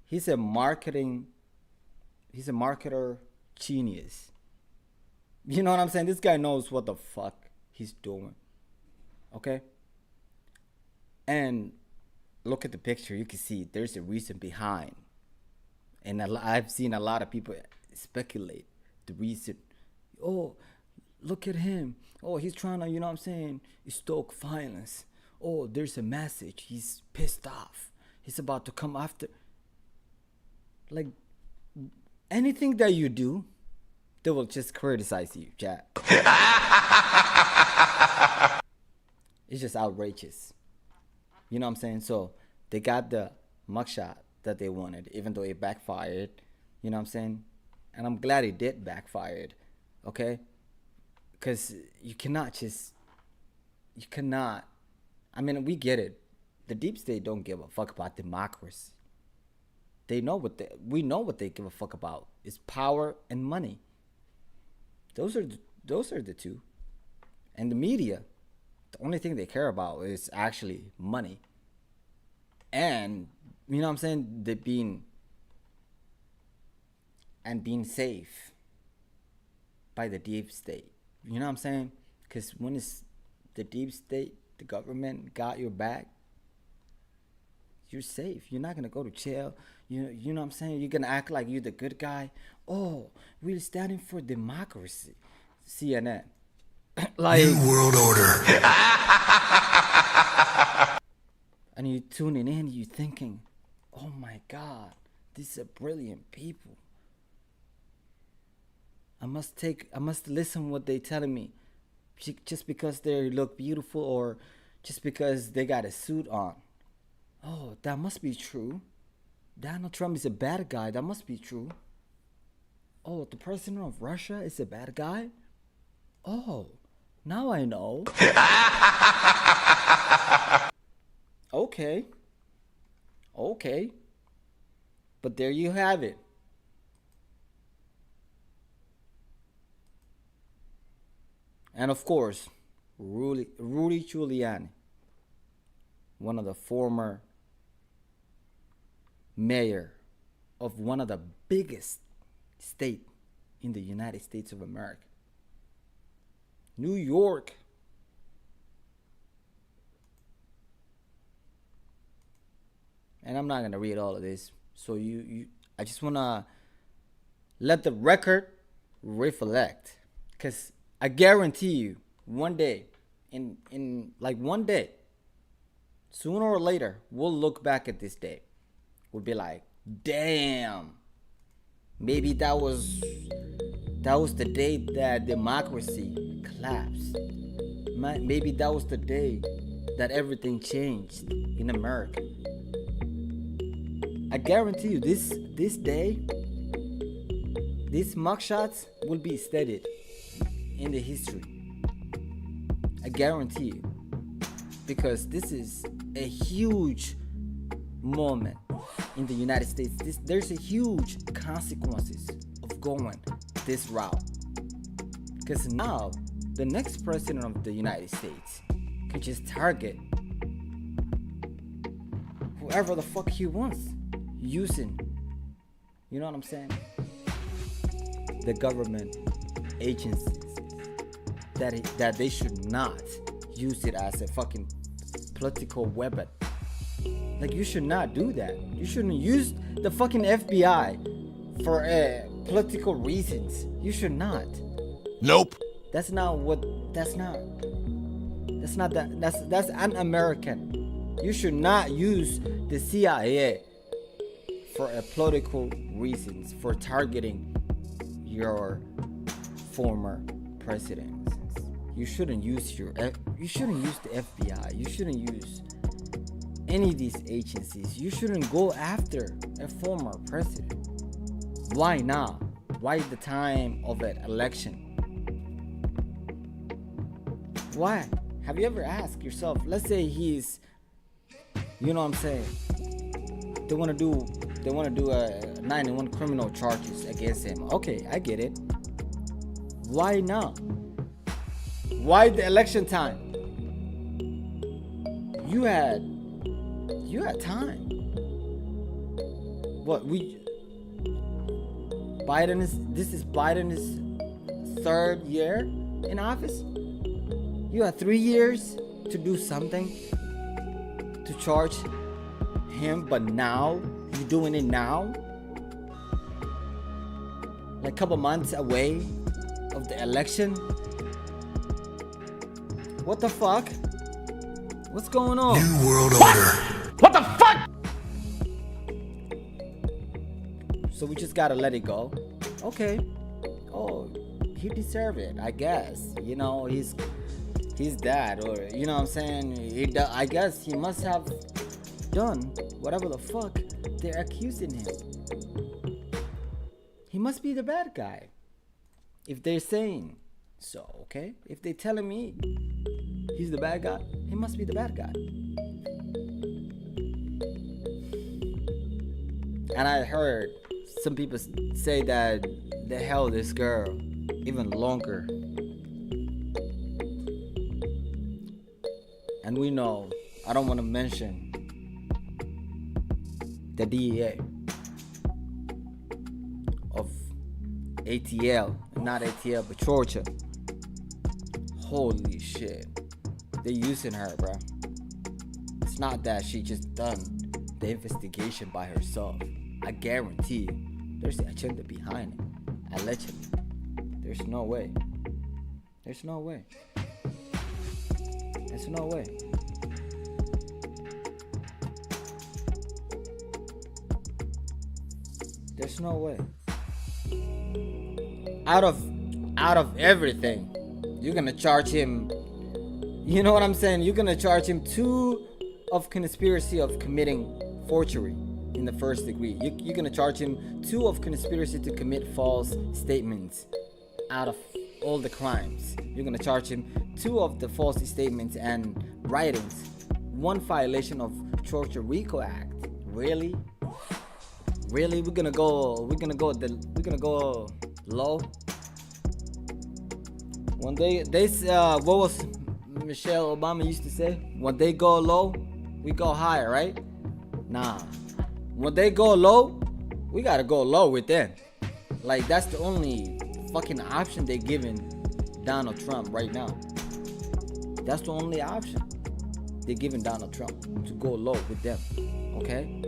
he's a marketer genius. You know what I'm saying? This guy knows what the fuck he's doing. Okay? And look at the picture. You can see there's a reason behind. And I've seen a lot of people speculate the reason. Oh, look at him. Oh, he's trying to, you know what I'm saying, stoke violence. Oh, there's a message. He's pissed off. He's about to come after. Like, anything that you do, they will just criticize you, chat. It's just outrageous. You know what I'm saying? So they got the mugshot that they wanted, even though it backfired. You know what I'm saying? And I'm glad it did backfired. Okay? Because you cannot. I mean, we get it. The deep state don't give a fuck about democracy. We know what they give a fuck about. It's power and money. Those are the two. And the media, the only thing they care about is actually money. And you know what I'm saying? Being safe by the deep state. You know what I'm saying? Because when it's the deep state, the government got your back, you're safe. You're not going to go to jail. You know what I'm saying? You're going to act like you're the good guy. Oh, we're standing for democracy. CNN. Like, New World Order. And you're tuning in, you're thinking, oh my God, these are brilliant people. I must listen what they're telling me. Just because they look beautiful or just because they got a suit on. Oh, that must be true. Donald Trump is a bad guy. That must be true. Oh, the president of Russia is a bad guy? Oh, now I know. Okay. But there you have it. And of course, Rudy Giuliani, one of the former mayor of one of the biggest state in the United States of America, New York. And I'm not gonna read all of this, so I just wanna let the record reflect, because I guarantee you, one day, in like one day, sooner or later, we'll look back at this day. We'll be like, damn, maybe that was the day that democracy collapsed. Maybe that was the day that everything changed in America. I guarantee you, this day, these mugshots will be studied in the history. I guarantee you, because this is a huge moment in the United States. There's a huge consequences of going this route, because now the next president of the United States can just target whoever the fuck he wants, using, you know what I'm saying, the government agencies, that they should not use it as a fucking political weapon. Like, you should not do that. You shouldn't use the fucking FBI for political reasons. You should not. Nope. That's un-American. You should not use the CIA for political reasons, for targeting your former president. You shouldn't use the FBI. You shouldn't use any of these agencies. You shouldn't go after a former president. Why not? Why the time of an election? Why? Have you ever asked yourself, let's say he's, you know what I'm saying, they want to do a 91 criminal charges against him. Okay, I get it. Why not? Why the election time? You had time. What this is Biden's third year in office. You had 3 years to do something, to charge him, but now you're doing it now, like a couple months away of the election. What the fuck? What's going on? New World Order. What the fuck? So we just gotta let it go. Okay. Oh, he deserved it, I guess. You know, he's that, or you know what I'm saying? I guess he must have done whatever the fuck they're accusing him. He must be the bad guy, if they're saying so. Okay, if they're telling me he's the bad guy, he must be the bad guy. And I heard some people say that they held this girl even longer. And we know, I don't want to mention the DEA of ATL, not ATL, but Georgia. Holy shit. They're using her, bro. It's not that she just done the investigation by herself. I guarantee you, there's an agenda behind it. Allegedly. There's no way. There's no way. There's no way. There's no way. Out of everything, you're gonna charge him. You know what I'm saying? You're gonna charge him 2 of conspiracy of committing forgery in the first degree. You're gonna charge him 2 of conspiracy to commit false statements out of all the crimes. You're gonna charge him 2 of the false statements and writings, 1 violation of Georgia RICO Act. Really? Really? We're gonna go low. When they what was Michelle Obama used to say? When they go low, we go higher, right? Nah. When they go low, we gotta go low with them. Like, that's the only fucking option they're giving Donald Trump right now. That's the only option they're giving Donald Trump, to go low with them. Okay?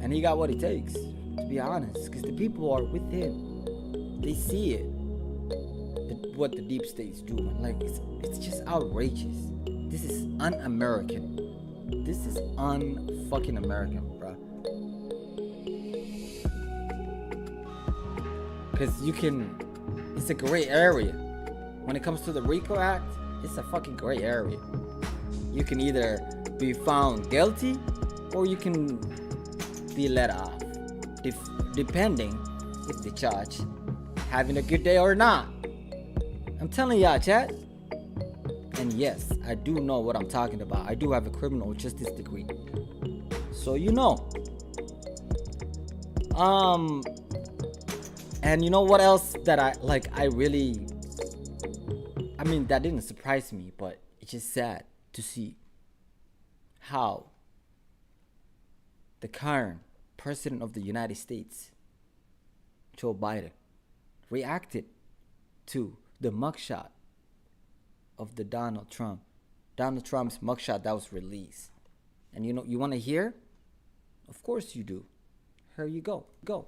And he got what it takes, to be honest, because the people are with him. They see it. What the deep state's doing. Like, it's just outrageous. This is un-American. This is un-fucking American, bro. Because it's a gray area. When it comes to the RICO Act, it's a fucking gray area. You can either be found guilty or you can be let off, depending if the judge having a good day or not. I'm telling y'all, chat. And yes, I do know what I'm talking about. I do have a criminal justice degree, so you know. And you know what else that that didn't surprise me, but it's just sad to see how the current president of the United States, Joe Biden, reacted to the mugshot of the Donald Trump's mugshot that was released. And you know, you want to hear? Of course you do. Here you go. Go.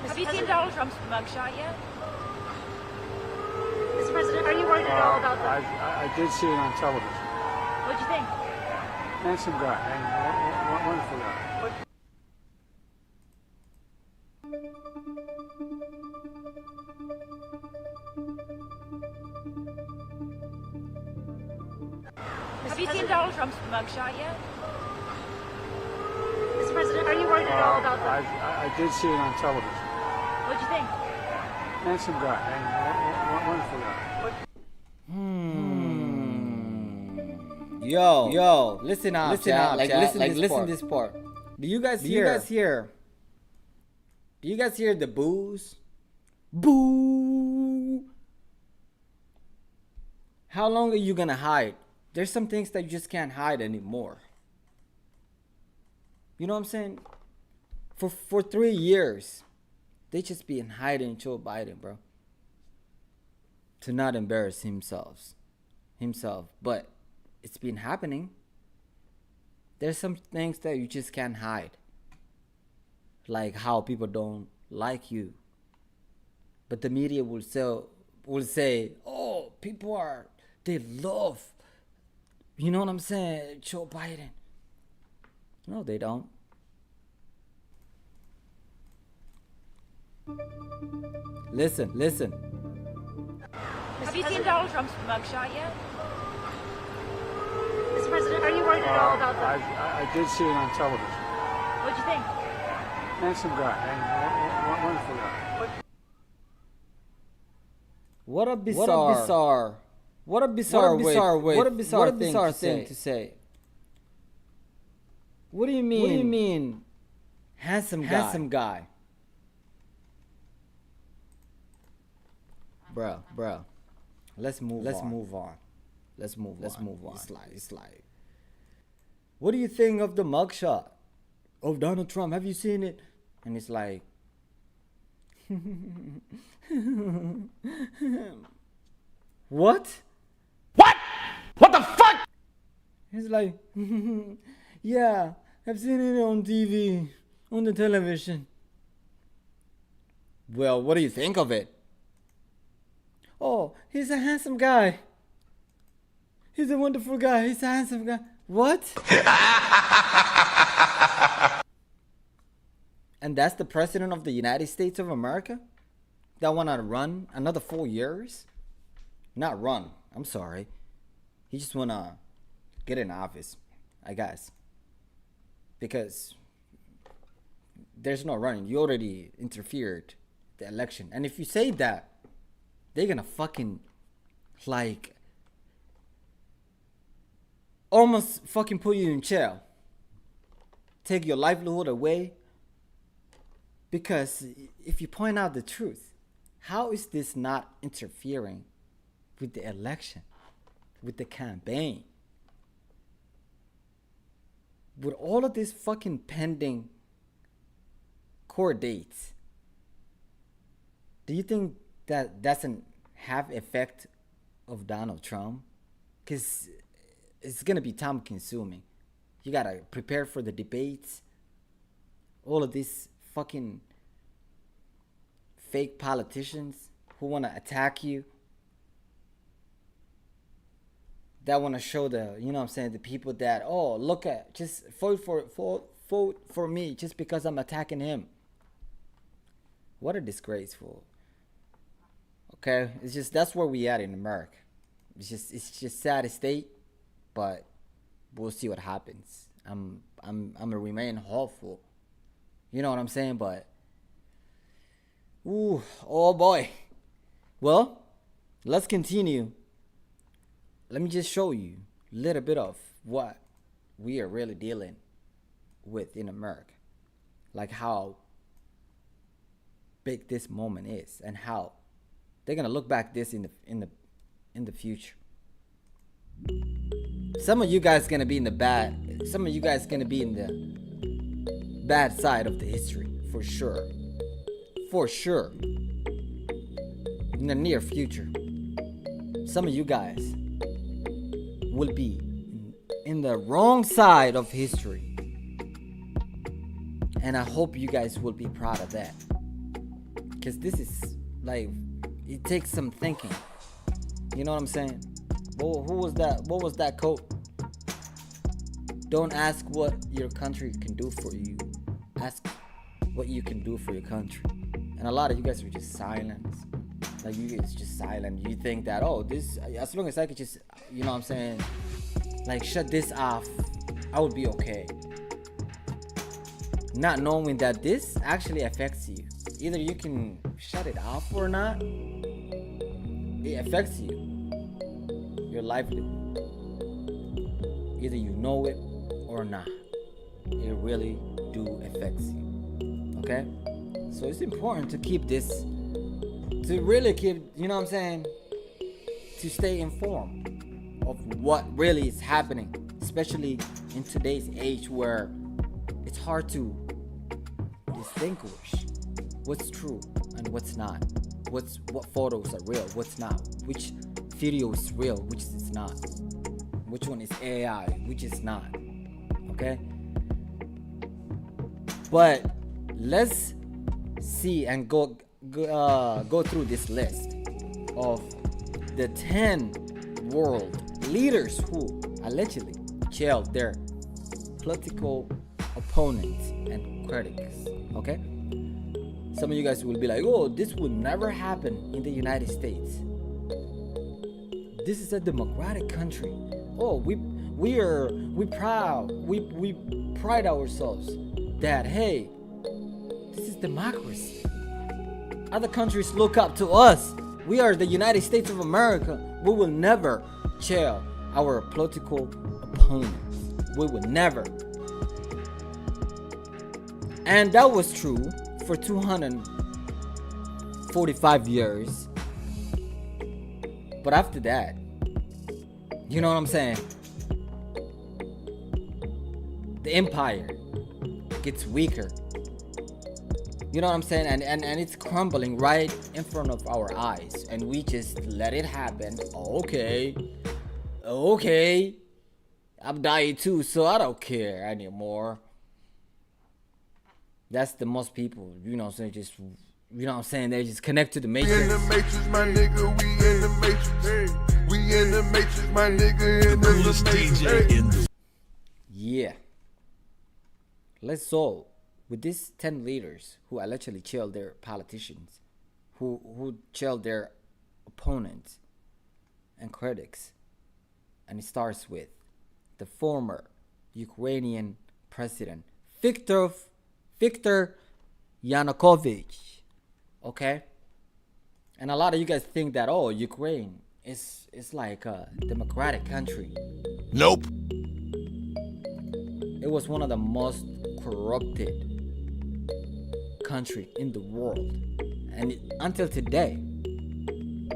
Have you seen Donald Trump's mugshot yet? Mr. President, are you worried at all about that? I did see it on television. What'd you think? Handsome guy, wonderful guy. Have you seen Donald Trump's mugshot yet? Mr. President, are you worried at all about that? I did see it on television. What'd you think? Handsome guy, wonderful guy. Yo, listen up, listen this part. Do you guys hear the boos? Boo! How long are you gonna hide? There's some things that you just can't hide anymore. You know what I'm saying? For 3 years, they just been hiding Joe Biden, bro. To not embarrass himself. But it's been happening. There's some things that you just can't hide. Like how people don't like you. But the media will say, oh, they love, you know what I'm saying, Joe Biden. No, they don't. Listen. Have you seen Donald Trump's mugshot yet? Mr. President, are you worried at all about that? I did see it on television. What'd you think? Handsome guy, wonderful guy. What a bizarre thing to say. What do you mean? Handsome guy. Bro. Let's move on. It's like, what do you think of the mugshot of Donald Trump? Have you seen it? And it's like, what? What the fuck? He's like, yeah, I've seen it on TV, on the television. Well, what do you think of it? Oh, he's a handsome guy. He's a wonderful guy. He's a handsome guy. What? And that's the president of the United States of America? That want to run another 4 years? Not run. I'm sorry. He just want to get in office, I guess. Because there's no running. You already interfered the election. And if you say that, they're gonna fucking like almost fucking put you in jail. Take your livelihood away. Because if you point out the truth, how is this not interfering with the election, with the campaign? With all of these fucking pending court dates, do you think that doesn't have effect of Donald Trump? Because it's going to be time consuming. You got to prepare for the debates. All of these fucking fake politicians who want to attack you. That want to show the, you know what I'm saying, the people that, oh, look at, just vote for me just because I'm attacking him. What a disgraceful. Okay, it's just, that's where we at in America. It's just sad state, but we'll see what happens. I'm gonna remain hopeful. You know what I'm saying? But ooh, oh boy. Well, let's continue. Let me just show you a little bit of what we are really dealing with in America. Like how big this moment is and how they're gonna look back this in the future. Some of you guys gonna be in the bad. Some of you guys gonna be in the bad side of the history for sure. For sure. In the near future, some of you guys will be in the wrong side of history. And I hope you guys will be proud of that. Because this is like, it takes some thinking. You know what I'm saying? Who was that? What was that quote? Don't ask what your country can do for you. Ask what you can do for your country. And a lot of you guys are just silent. Like, you guys just silent. You think that, oh, this, as long as I could just, you know what I'm saying, like, shut this off, I would be okay. Not knowing that this actually affects you. Either you can shut it off or not. It affects you. Your livelihood. Either you know it or not. It really do affects you. Okay? So it's important to keep this, to really keep, you know what I'm saying, to stay informed of what really is happening, especially in today's age where it's hard to distinguish what's true and what's not, what photos are real, what's not, which video is real, which is not, which one is AI, which is not. Okay, but let's see and go through this list of the 10 world leaders who allegedly jailed their political opponents and critics. Okay, some of you guys will be like, oh, this would never happen in the United States. This is a democratic country. Oh, we pride ourselves that, hey, this is democracy. Other countries look up to us. We are the United States of America. We will never jail our political opponents. We will never. And that was true for 245 years. But after that, you know what I'm saying? The empire gets weaker. You know what I'm saying? And it's crumbling right in front of our eyes. And we just let it happen. Okay. I'm dying too, so I don't care anymore. That's the most people, you know what I'm saying, just, you know what I'm saying, they just connect to the matrix. We in the matrix, my nigga, we in the matrix. Hey. We in the matrix, my nigga, in the matrix. Hey. Yeah. Let's solve with these 10 leaders who allegedly jailed their politicians, who jailed their opponents and critics. And it starts with the former Ukrainian president, Viktor Yanukovych. Okay? And a lot of you guys think that, oh, Ukraine is like a democratic country. Nope. It was one of the most corrupted country in the world. And until today,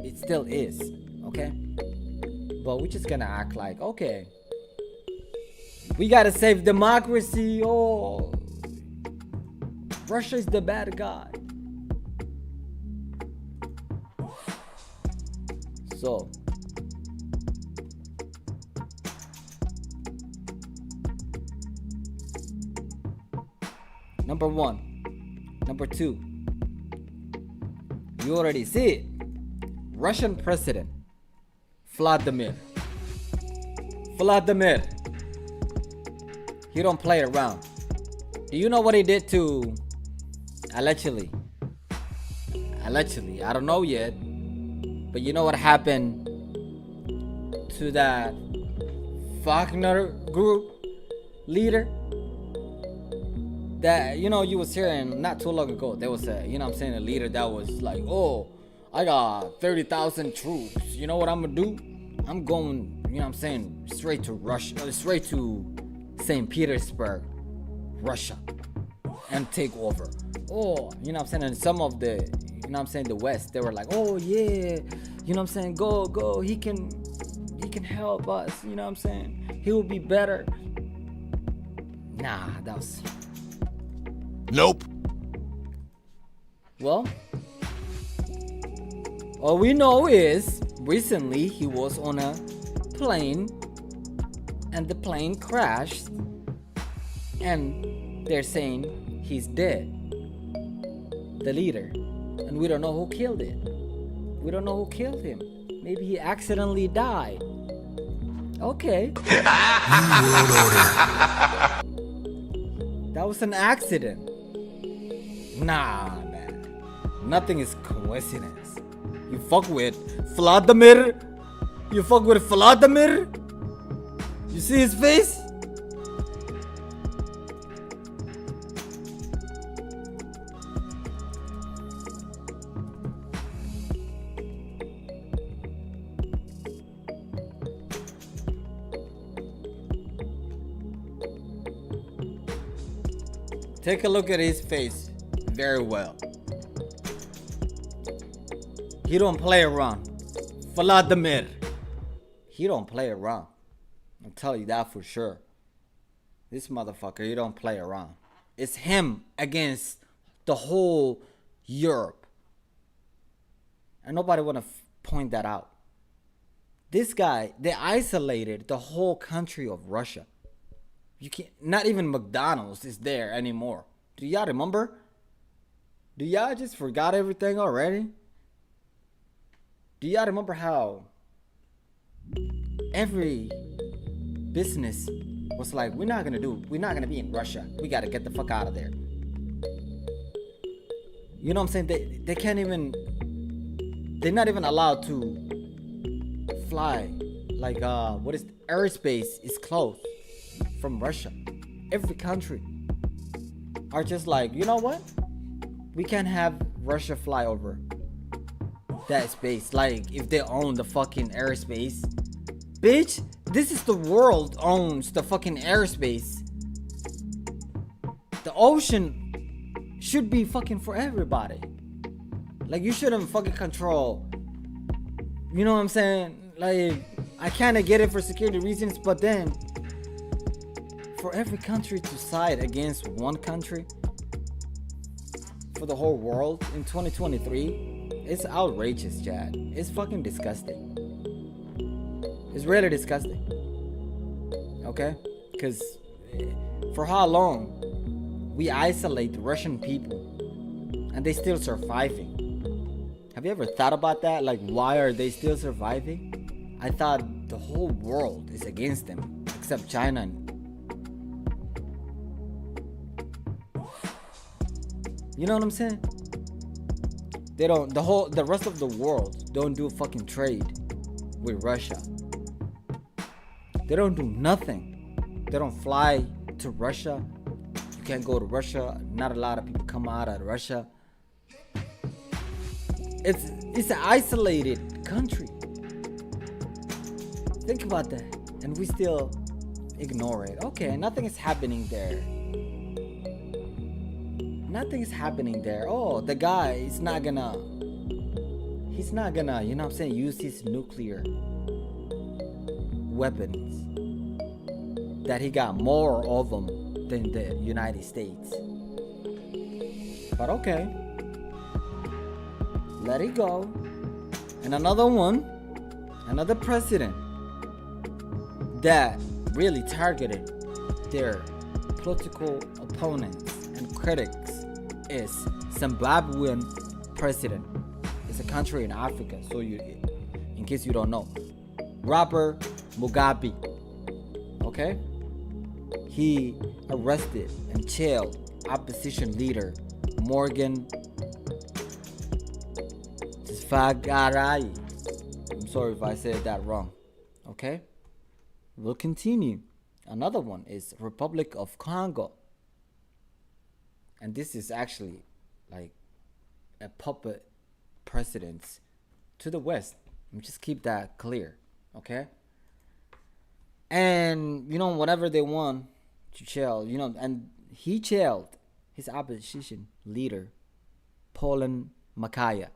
it still is. Okay? But we're just gonna act like, okay, we gotta save democracy. Oh, Russia is the bad guy. So, number one. Number two, you already see it. Russian President Vladimir. He don't play around. Do you know what he did to allegedly, I don't know yet, but you know what happened to that Wagner group leader? That, you know, you was hearing not too long ago, there was a, you know what I'm saying, a leader that was like, oh, I got 30,000 troops. You know what I'm gonna do? I'm going, you know what I'm saying, straight to Russia, straight to St. Petersburg, Russia, and take over. Oh, you know what I'm saying, and some of the, you know what I'm saying, the West, they were like, oh yeah, you know what I'm saying, go, he can help us, you know what I'm saying, he will be better. Nah, that was... Nope. Well, all we know is recently he was on a plane and the plane crashed and they're saying he's dead, the leader, and we don't know who killed it. We don't know who killed him. Maybe he accidentally died. Okay. That was an accident. Nah, man. Nothing is coincidence. You fuck with Vladimir? You fuck with Vladimir? You see his face? Take a look at his face very well. He don't play around. Vladimir. He don't play around. I'll tell you that for sure. This motherfucker, he don't play around. It's him against the whole Europe. And nobody want to point that out. This guy, they isolated the whole country of Russia. You can't, not even McDonald's is there anymore. Do y'all remember? Do y'all just forgot everything already? Do y'all remember how every business was like, we're not gonna be in Russia. We gotta get the fuck out of there. You know what I'm saying? They can't even, they're not even allowed to fly. Like, airspace is closed from Russia. Every country are just like, you know what? We can't have Russia fly over that space. Like, if they own the fucking airspace. Bitch, this is the world owns the fucking airspace. The ocean should be fucking for everybody. Like, you shouldn't fucking control. You know what I'm saying? Like, I kind of get it for security reasons, but then for every country to side against one country for the whole world in 2023, it's outrageous, Chad. It's fucking disgusting. It's really disgusting. Okay? Because for how long we isolate the Russian people and they still surviving? Have you ever thought about that? Like, why are they still surviving? I thought the whole world is against them, except China. You know what I'm saying? They don't, the rest of the world don't do fucking trade with Russia. They don't do nothing. They don't fly to Russia. You can't go to Russia. Not a lot of people come out of Russia. It's an isolated country. Think about that. And we still ignore it. Okay, nothing is happening there. Nothing is happening there. Oh, the guy is not gonna, you know what I'm saying, use his nuclear weapons. That he got more of them than the United States. But okay. Let it go. And another one, another president that really targeted their political opponents and critics is Zimbabwean president. It's a country in Africa, so in case you don't know. Robert Mugabe. Okay? He arrested and jailed opposition leader Morgan Tsvangirai. I'm sorry if I said that wrong. Okay? We'll continue. Another one is Republic of Congo. And this is actually like a puppet president to the West. Let me just keep that clear. Okay? And, whatever they want to jail, and he jailed his opposition leader, Paulin Makaya.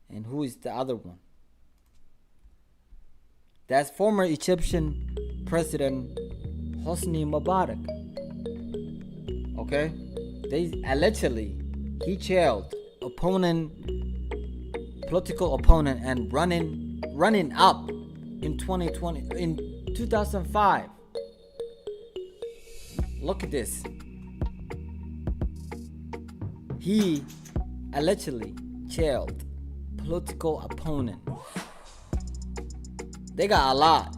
And who is the other one? That's former Egyptian President Hosni Mubarak. Okay? He jailed political opponent and running up in 2005. Look at this. He allegedly jailed political opponent. They got a lot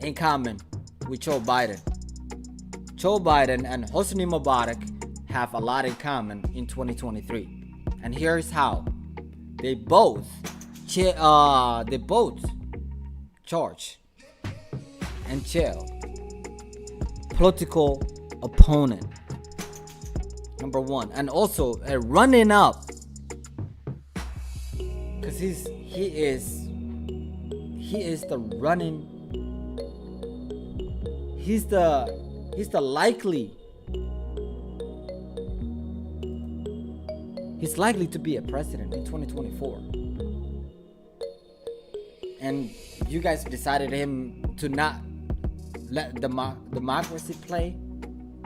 in common with Joe Biden. Joe Biden and Hosni Mubarak have a lot in common in 2023. And here's how. They both charged and jailed political opponent. Number one. And also a running up. Because he is the running. He's the likely. He's likely to be a president in 2024. And you guys decided him to not let democracy play,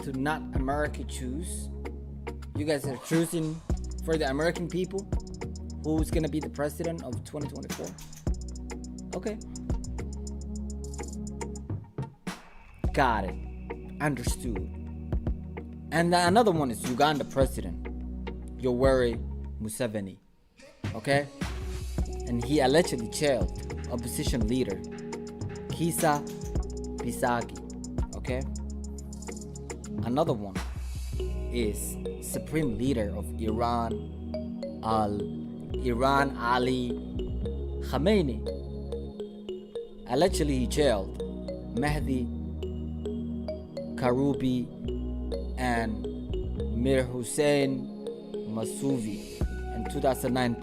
to not America choose. You guys are choosing for the American people who's gonna be the president of 2024. Okay. Got it. Understood. And another one is Uganda president, Yoweri Museveni. Okay? And he allegedly jailed opposition leader Kizza Besigye. Okay? Another one is supreme leader of Iran Ali Khamenei. Allegedly he jailed Mehdi Karoubi and Mir Hussein Masouvi, in 2009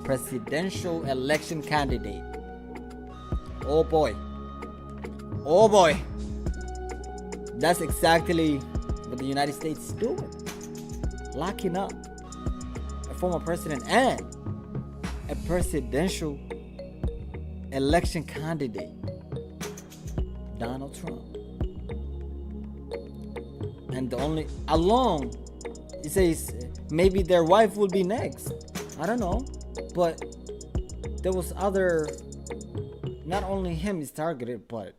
presidential election candidate. Oh boy. That's exactly what the United States is doing. Locking up a former president and a presidential election candidate, Donald Trump. And it says maybe their wife will be next. I don't know. But there was not only him is targeted, but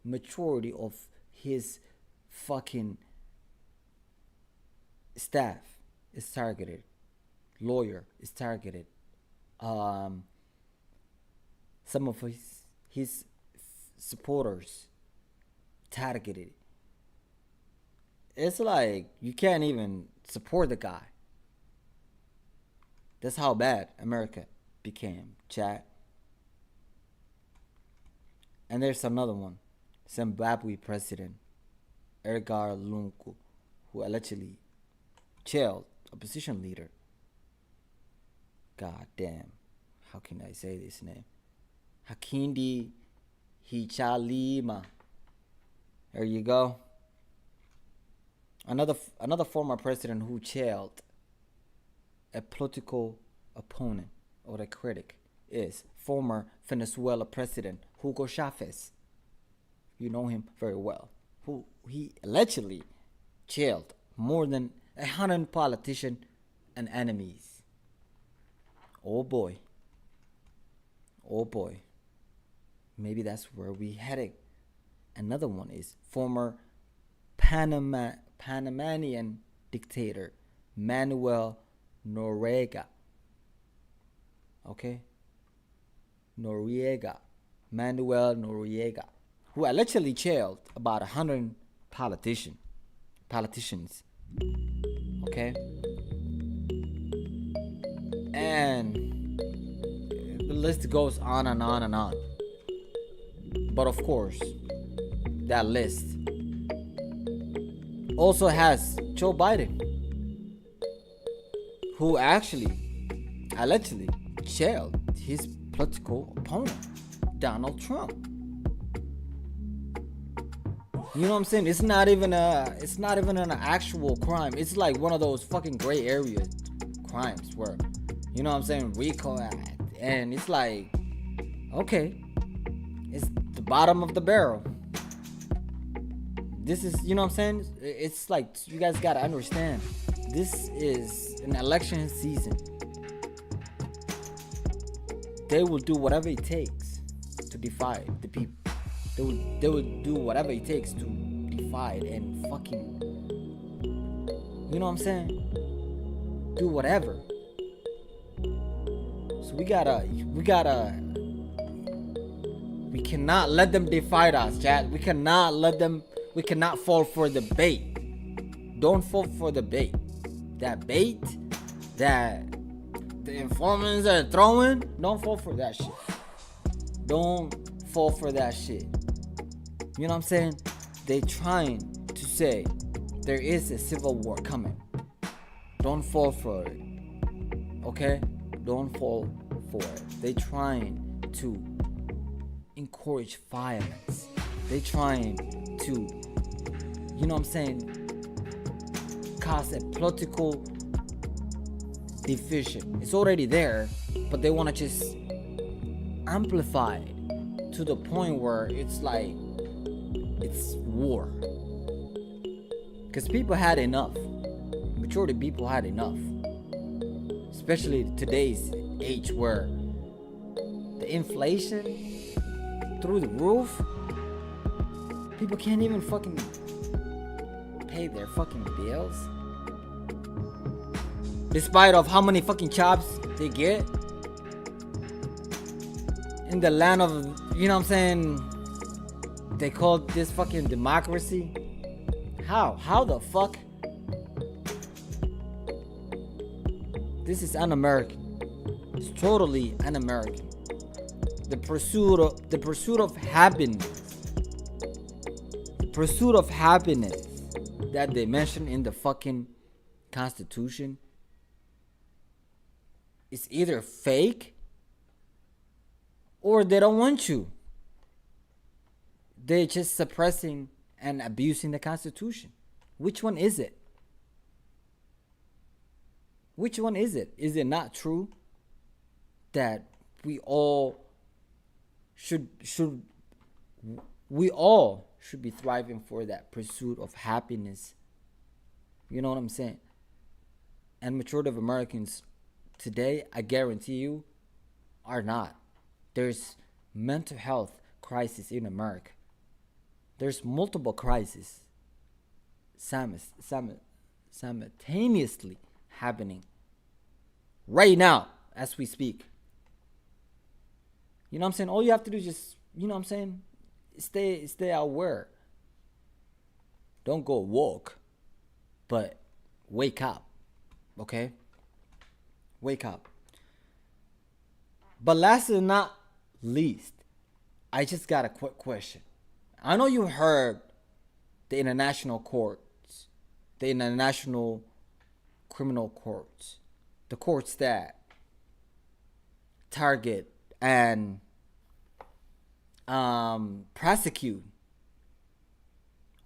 majority of his fucking staff is targeted. Lawyer is targeted. Some of his supporters targeted. It's like you can't even support the guy. That's how bad America became, chat. And there's another one. Zimbabwe president Edgar Lungu, who allegedly jailed opposition leader. God damn, how can I say this name? Hakindi Hichilema. There you go. Another former president who jailed a political opponent or a critic is former Venezuela president Hugo Chavez. You know him very well. Who he allegedly jailed more than 100 politicians and enemies. Oh boy. Oh boy. Maybe that's where we heading. Another one is former Panamanian dictator Manuel Noriega. Okay? Manuel Noriega, who allegedly jailed about 100 politicians. Okay? And the list goes on and on and on. But of course, that list also has Joe Biden, who actually allegedly jailed his political opponent, Donald Trump. You know what I'm saying? It's not even an actual crime. It's like one of those fucking gray area crimes where, you know what I'm saying, RICO Act, and it's like, okay, it's the bottom of the barrel. This is, you know what I'm saying? It's like, you guys gotta understand, this is an election season. They will do whatever it takes to divide the people. They will do whatever it takes to divide and fucking, you know what I'm saying? Do whatever. So we cannot let them divide us, chat. We cannot fall for the bait. Don't fall for the bait. That bait that the informants are throwing, don't fall for that shit. Don't fall for that shit. You know what I'm saying? They trying to say there is a civil war coming. Don't fall for it. Okay? Don't fall for it. They trying to encourage violence. They trying to, you know what I'm saying, cause a political division. It's already there, but they want to just amplify it to the point where it's like it's war. Because people had enough. Majority of people had enough. Especially today's age where the inflation through the roof. People can't even fucking pay their fucking bills. Despite of how many fucking jobs they get. In the land of, you know what I'm saying, they call this fucking democracy. How the fuck? This is un-American. It's totally un-American. The pursuit of happiness. The pursuit of happiness that they mention in the fucking Constitution is either fake or they don't want you. They're just suppressing and abusing the Constitution. Which one is it? Which one is it? Is it not true that we all should be thriving for that pursuit of happiness? You know what I'm saying? And majority of Americans today, I guarantee you, are not. There's mental health crisis in America. There's multiple crises simultaneously happening right now as we speak. You know what I'm saying? All you have to do is just, you know what I'm saying, stay aware. Don't go woke, but wake up. Okay? Wake up. But last and not least, I just got a quick question. I know you heard the international courts, the international criminal courts, the courts that target and prosecute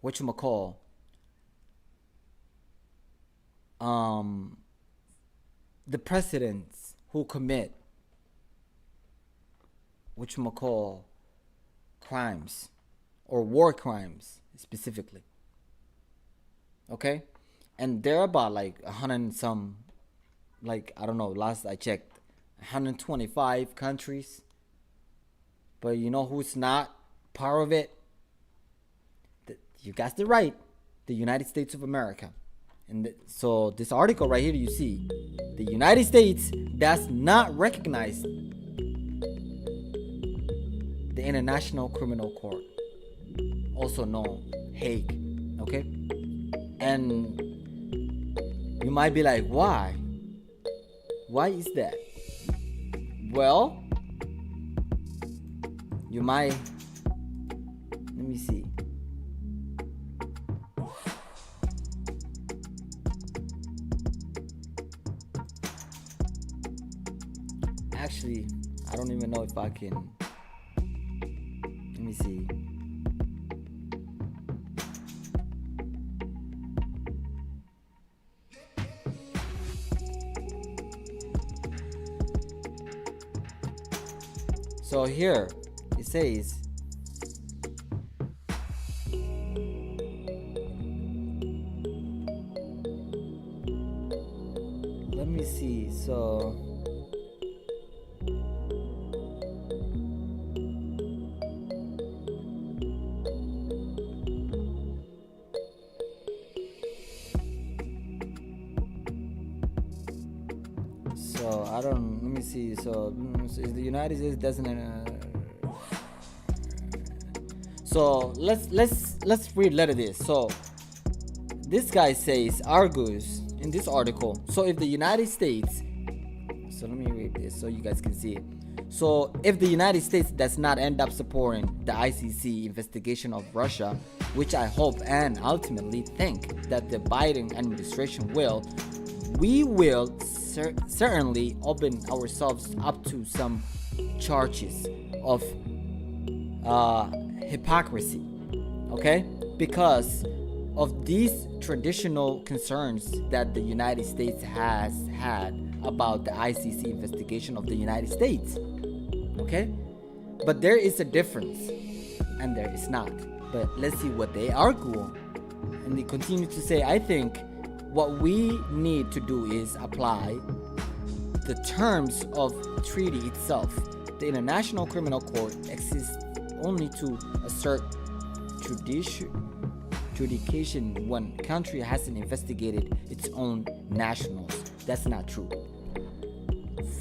whatchamacall, the presidents who commit whatchamacall crimes or war crimes specifically. Okay? And there are about like 100 and some, like, I don't know, last I checked, 125 countries. But you know who's not part of it? You guessed it right. The United States of America. And so this article right here you see, the United States does not recognize the International Criminal Court, also known Hague. Okay? And you might be like, why? Why is that? Well, you might, let me see. Actually, I don't even know if I can, let me see. So here it says, let me see. So I don't, let me see. So is the United States doesn't so let's read letter this. So this guy argues in this article, so if the United States, so let me read this so you guys can see it. So if the United States does not end up supporting the ICC investigation of Russia, which I hope and ultimately think that the Biden administration will, we will certainly open ourselves up to some charges of hypocrisy, okay? Because of these traditional concerns that the United States has had about the ICC investigation of the United States, okay? But there is a difference, and there is not. But let's see what they argue. And they continue to say, I think what we need to do is apply the terms of treaty itself. The International Criminal Court exists only to assert jurisdiction when country hasn't investigated its own nationals. That's not true.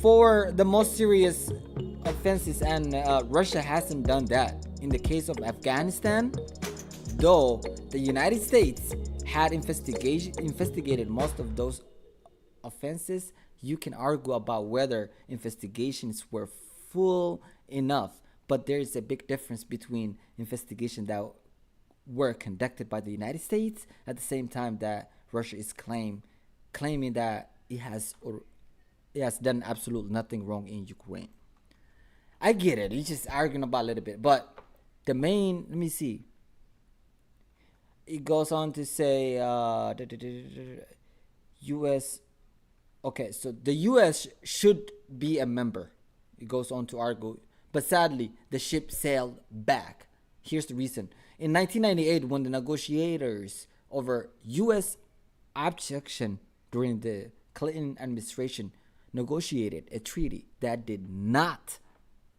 For the most serious offenses, and Russia hasn't done that. In the case of Afghanistan, though the United States had investigated most of those offenses, you can argue about whether investigations were full enough. But there is a big difference between investigations that were conducted by the United States at the same time that Russia is claiming that it has done absolutely nothing wrong in Ukraine. I get it. He's just arguing about a little bit. But the main, let me see. It goes on to say U.S. Okay, so the U.S. should be a member. It goes on to argue. But sadly, the ship sailed back. Here's the reason. In 1998, when the negotiators over U.S. objection during the Clinton administration negotiated a treaty that did not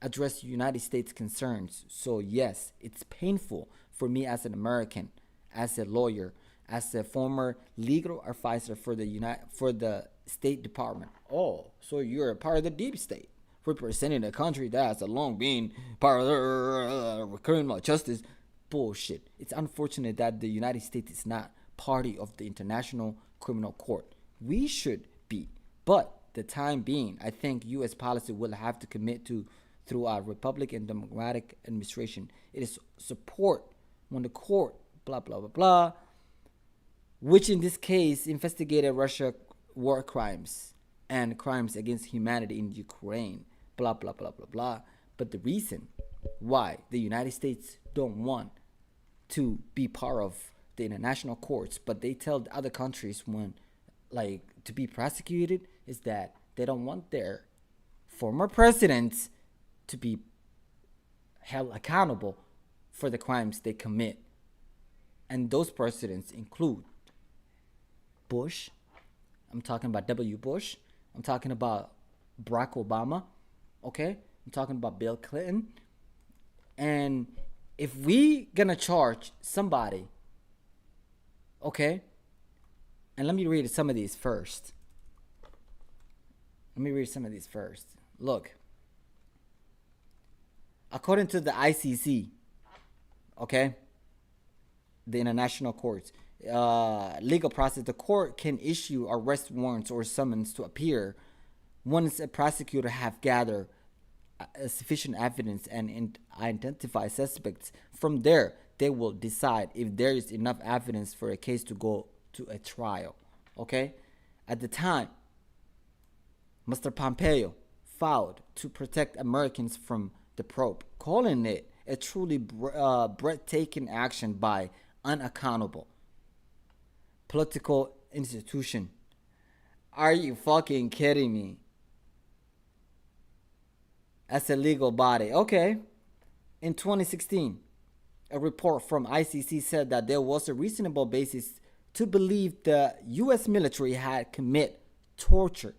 address United States concerns. So yes, it's painful for me as an American, as a lawyer, as a former legal advisor for the State Department. Oh, so you're a part of the deep state, representing a country that has long been part of the criminal justice. Bullshit. It's unfortunate that the United States is not party of the International Criminal Court. We should be. But the time being, I think U.S. policy will have to commit to, through our Republican Democratic administration, it is support when the court blah, blah, blah, blah, which in this case investigated Russia war crimes and crimes against humanity in Ukraine, blah, blah, blah, blah, blah. But the reason why the United States don't want to be part of the international courts, but they tell other countries when, like, to be prosecuted, is that they don't want their former presidents to be held accountable for the crimes they commit. And those presidents include Bush. I'm talking about W. Bush. I'm talking about Barack Obama. Okay? I'm talking about Bill Clinton. And if we gonna charge somebody, okay? And let me read some of these first. Look. According to the ICC, okay, the international courts, legal process, the court can issue arrest warrants or summons to appear once a prosecutor have gathered sufficient evidence and identify suspects. From there, they will decide if there is enough evidence for a case to go to a trial. Okay? At the time, Mr. Pompeo filed to protect Americans from the probe, calling it a truly breathtaking action by unaccountable political institution. Are you fucking kidding me? As a legal body. Okay. In 2016, a report from ICC said that there was a reasonable basis to believe the U.S. military had committed torture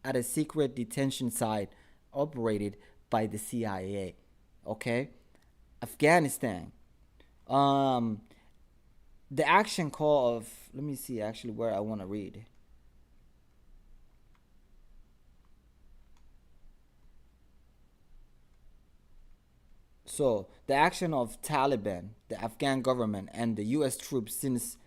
at a secret detention site operated by the CIA. Okay? Afghanistan. The action call of, let me see actually where I want to read. So, the action of Taliban, the Afghan government, and the U.S. troops since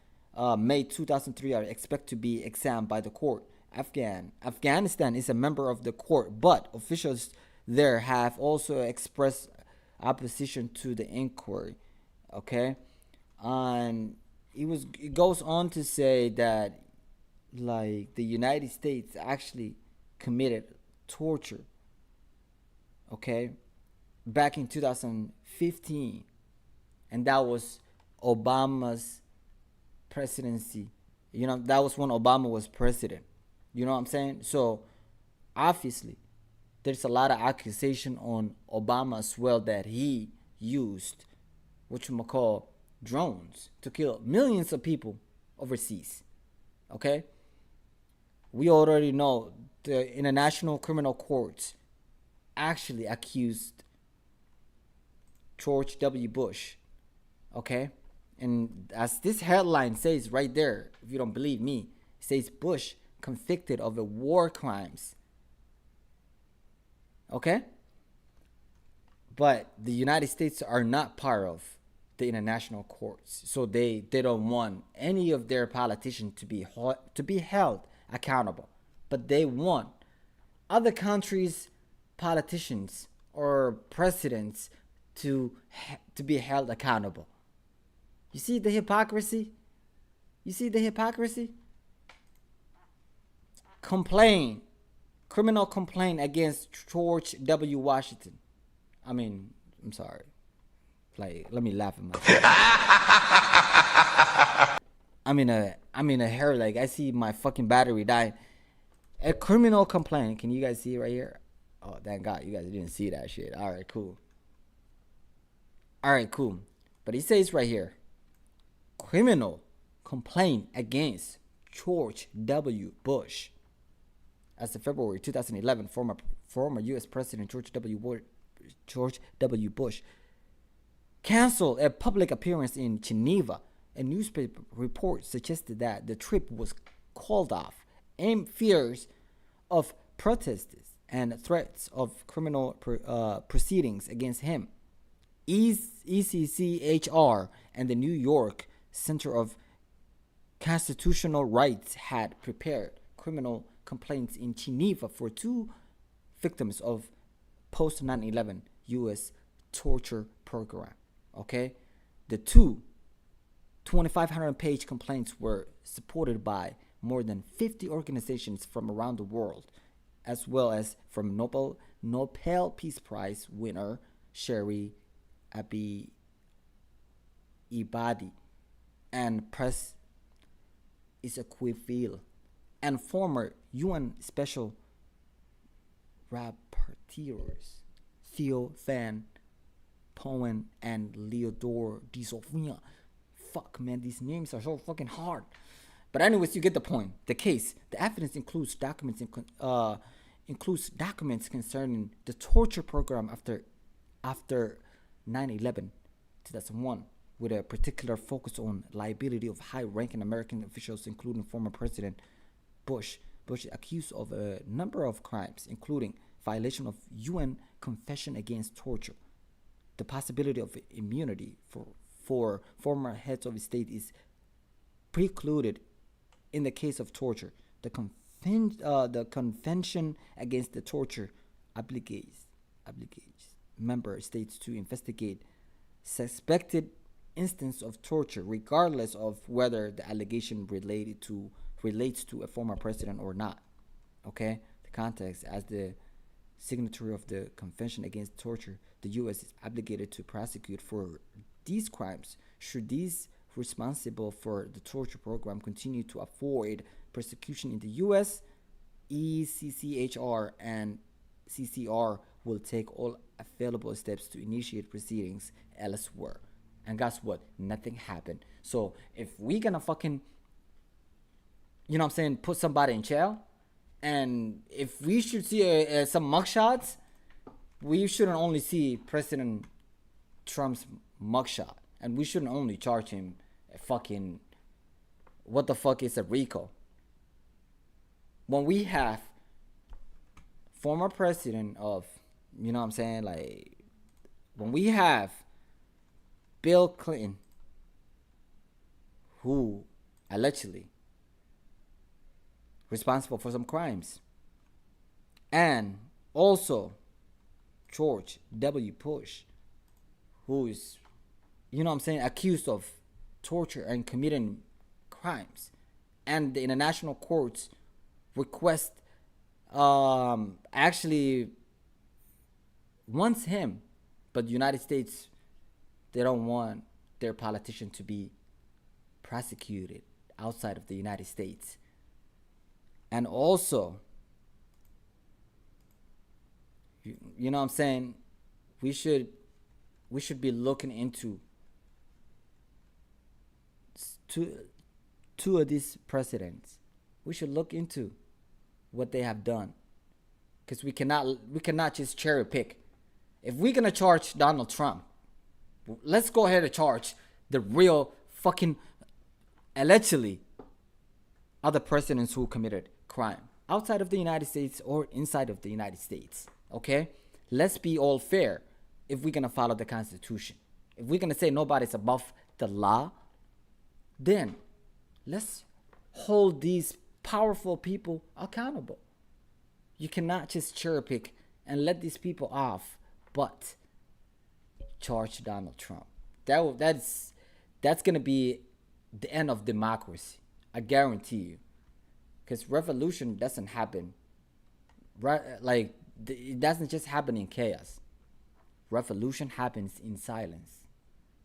May 2003 are expected to be examined by the court. Afghanistan is a member of the court, but officials there have also expressed opposition to the inquiry. Okay, and it goes on to say that, like, the United States actually committed torture. Okay, back in 2015, and that was Obama's presidency. You know, that was when Obama was president. You know what I'm saying? So obviously there's a lot of accusation on Obama as well that he used whatchamacall drones to kill millions of people overseas. Okay? We already know the International Criminal Court actually accused George W. Bush. Okay? And as this headline says right there, if you don't believe me, it says Bush convicted of the war crimes. Okay? But the United States are not part of the international courts. So they don't want any of their politicians to be held accountable. But they want other countries' politicians or presidents to be held accountable. You see the hypocrisy? You see the hypocrisy? Criminal complaint against George W. Washington. I mean, I'm sorry. Like, let me laugh at myself. I'm in a hair, like, I see my fucking battery die. A criminal complaint. Can you guys see it right here? Oh, thank God you guys didn't see that shit. All right, cool. But he says right here, criminal complaint against George W. Bush. As of February 2011, former U.S. President George W. Bush canceled a public appearance in Geneva. A newspaper report suggested that the trip was called off amid fears of protests and threats of criminal proceedings against him. ECCHR and the New York Center of Constitutional Rights had prepared criminal complaints in Geneva for two victims of post 9/11 U.S. torture program. Okay, the two 2,500-page complaints were supported by more than 50 organizations from around the world, as well as from Nobel Peace Prize winner Sherry Ibadi and Press Isaquiville and former UN Special Rapporteurs Theo Van Poen and Leodore de Sofia. Fuck, man, these names are so fucking hard. But anyways, you get the point. The evidence includes documents concerning the torture program after 9/11, 2001, with a particular focus on liability of high-ranking American officials, including former President Bush. Bush is accused of a number of crimes, including violation of UN Convention Against Torture. The possibility of immunity for former heads of state is precluded in the case of torture. The Convention Against the Torture obligates member states to investigate suspected instance of torture, regardless of whether the allegation relates to a former president or not. Okay, the context: as the signatory of the Convention Against Torture, the U.S. is obligated to prosecute for these crimes should these responsible for the torture program continue to avoid persecution in the U.S. ECCHR and CCR will take all available steps to initiate proceedings elsewhere. And guess what? Nothing happened. So if we gonna fucking, put somebody in jail, and if we should see some mugshots, we shouldn't only see President Trump's mugshot, and we shouldn't only charge him a fucking, what the fuck is a RICO? When we have former president of, when we have Bill Clinton, who allegedly responsible for some crimes, and also George W. Bush, who is, accused of torture and committing crimes, and the international courts request actually wants him, but the United States, they don't want their politician to be prosecuted outside of the United States. And also, we should be looking into two of these presidents. We should look into what they have done, because we cannot just cherry pick. If we're gonna charge Donald Trump, let's go ahead and charge the real fucking allegedly other presidents who committed crime outside of the United States or inside of the United States. Okay, let's be all fair. If we're gonna follow the Constitution, if we're gonna say nobody's above the law, then let's hold these powerful people accountable. You cannot just cherry pick and let these people off, but charge Donald Trump. That's gonna be the end of democracy. I guarantee you, because revolution doesn't happen it doesn't just happen in chaos. Revolution happens in silence.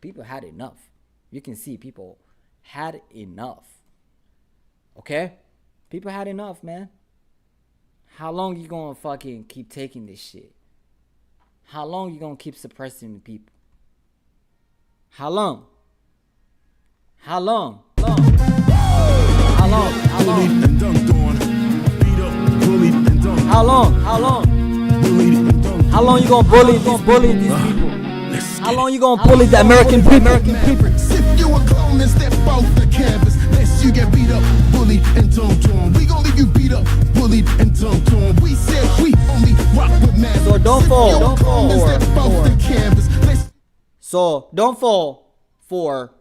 People had enough. You can see people had enough. Okay? People had enough, man. How long you gonna fucking keep taking this shit? How long you gonna keep suppressing the people? How long? How long? How long? How long? How long? How long? How long you gonna bully these people? How long you gonna bully the American people? If you a clone and step off the canvas, lest you get beat up, bullied and dumped on. We gon' leave you beat up, bullied and dumped on. We said we only rock with man. So don't fall for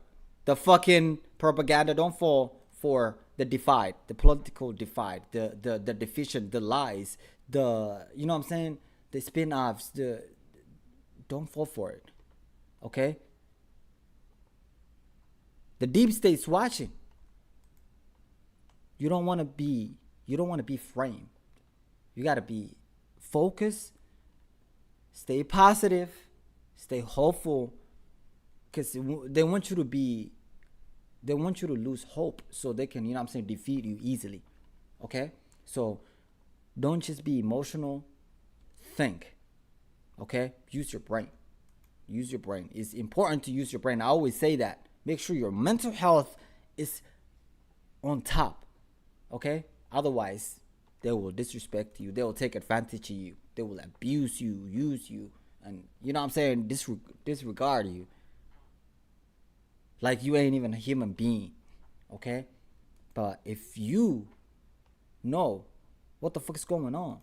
the fucking propaganda. Don't fall for the divide, the political divide, the division, the lies, the the spin-offs. Don't fall for it. Okay? The deep state's watching. You don't want to be framed. You got to be focused, stay positive, stay hopeful, because they want you to lose hope so they can, defeat you easily. Okay? So don't just be emotional, think. Okay? Use your brain. Use your brain. It's important to use your brain. I always say that. Make sure your mental health is on top. Okay? Otherwise, they will disrespect you. They will take advantage of you. They will abuse you, use you, and disregard you. Like you ain't even a human being. Okay? But if you know what the fuck is going on,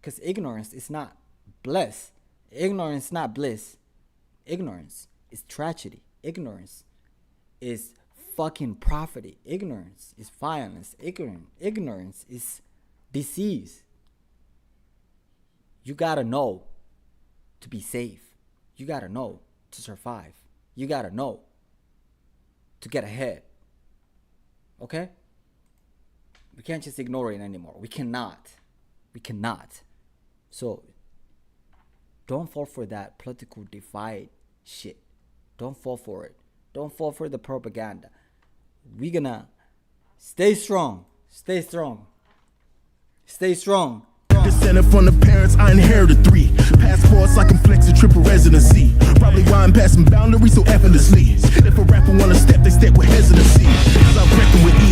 because ignorance is not bliss. Ignorance is not bliss. Ignorance is tragedy. Ignorance is fucking poverty. Ignorance is violence. Ignorance is disease. You gotta know to be safe. You gotta know to survive. You gotta know to get ahead. Okay? We can't just ignore it anymore. We cannot. So don't fall for that political divide shit. Don't fall for it. Don't fall for the propaganda. We're gonna stay strong. Stay strong. Stay strong. Descended from the parents, I inherited 3 passports. I can flex a triple residency. Probably why I'm passing boundaries so effortlessly. If a rapper wanna step, they step with hesitancy. Cause I reckon with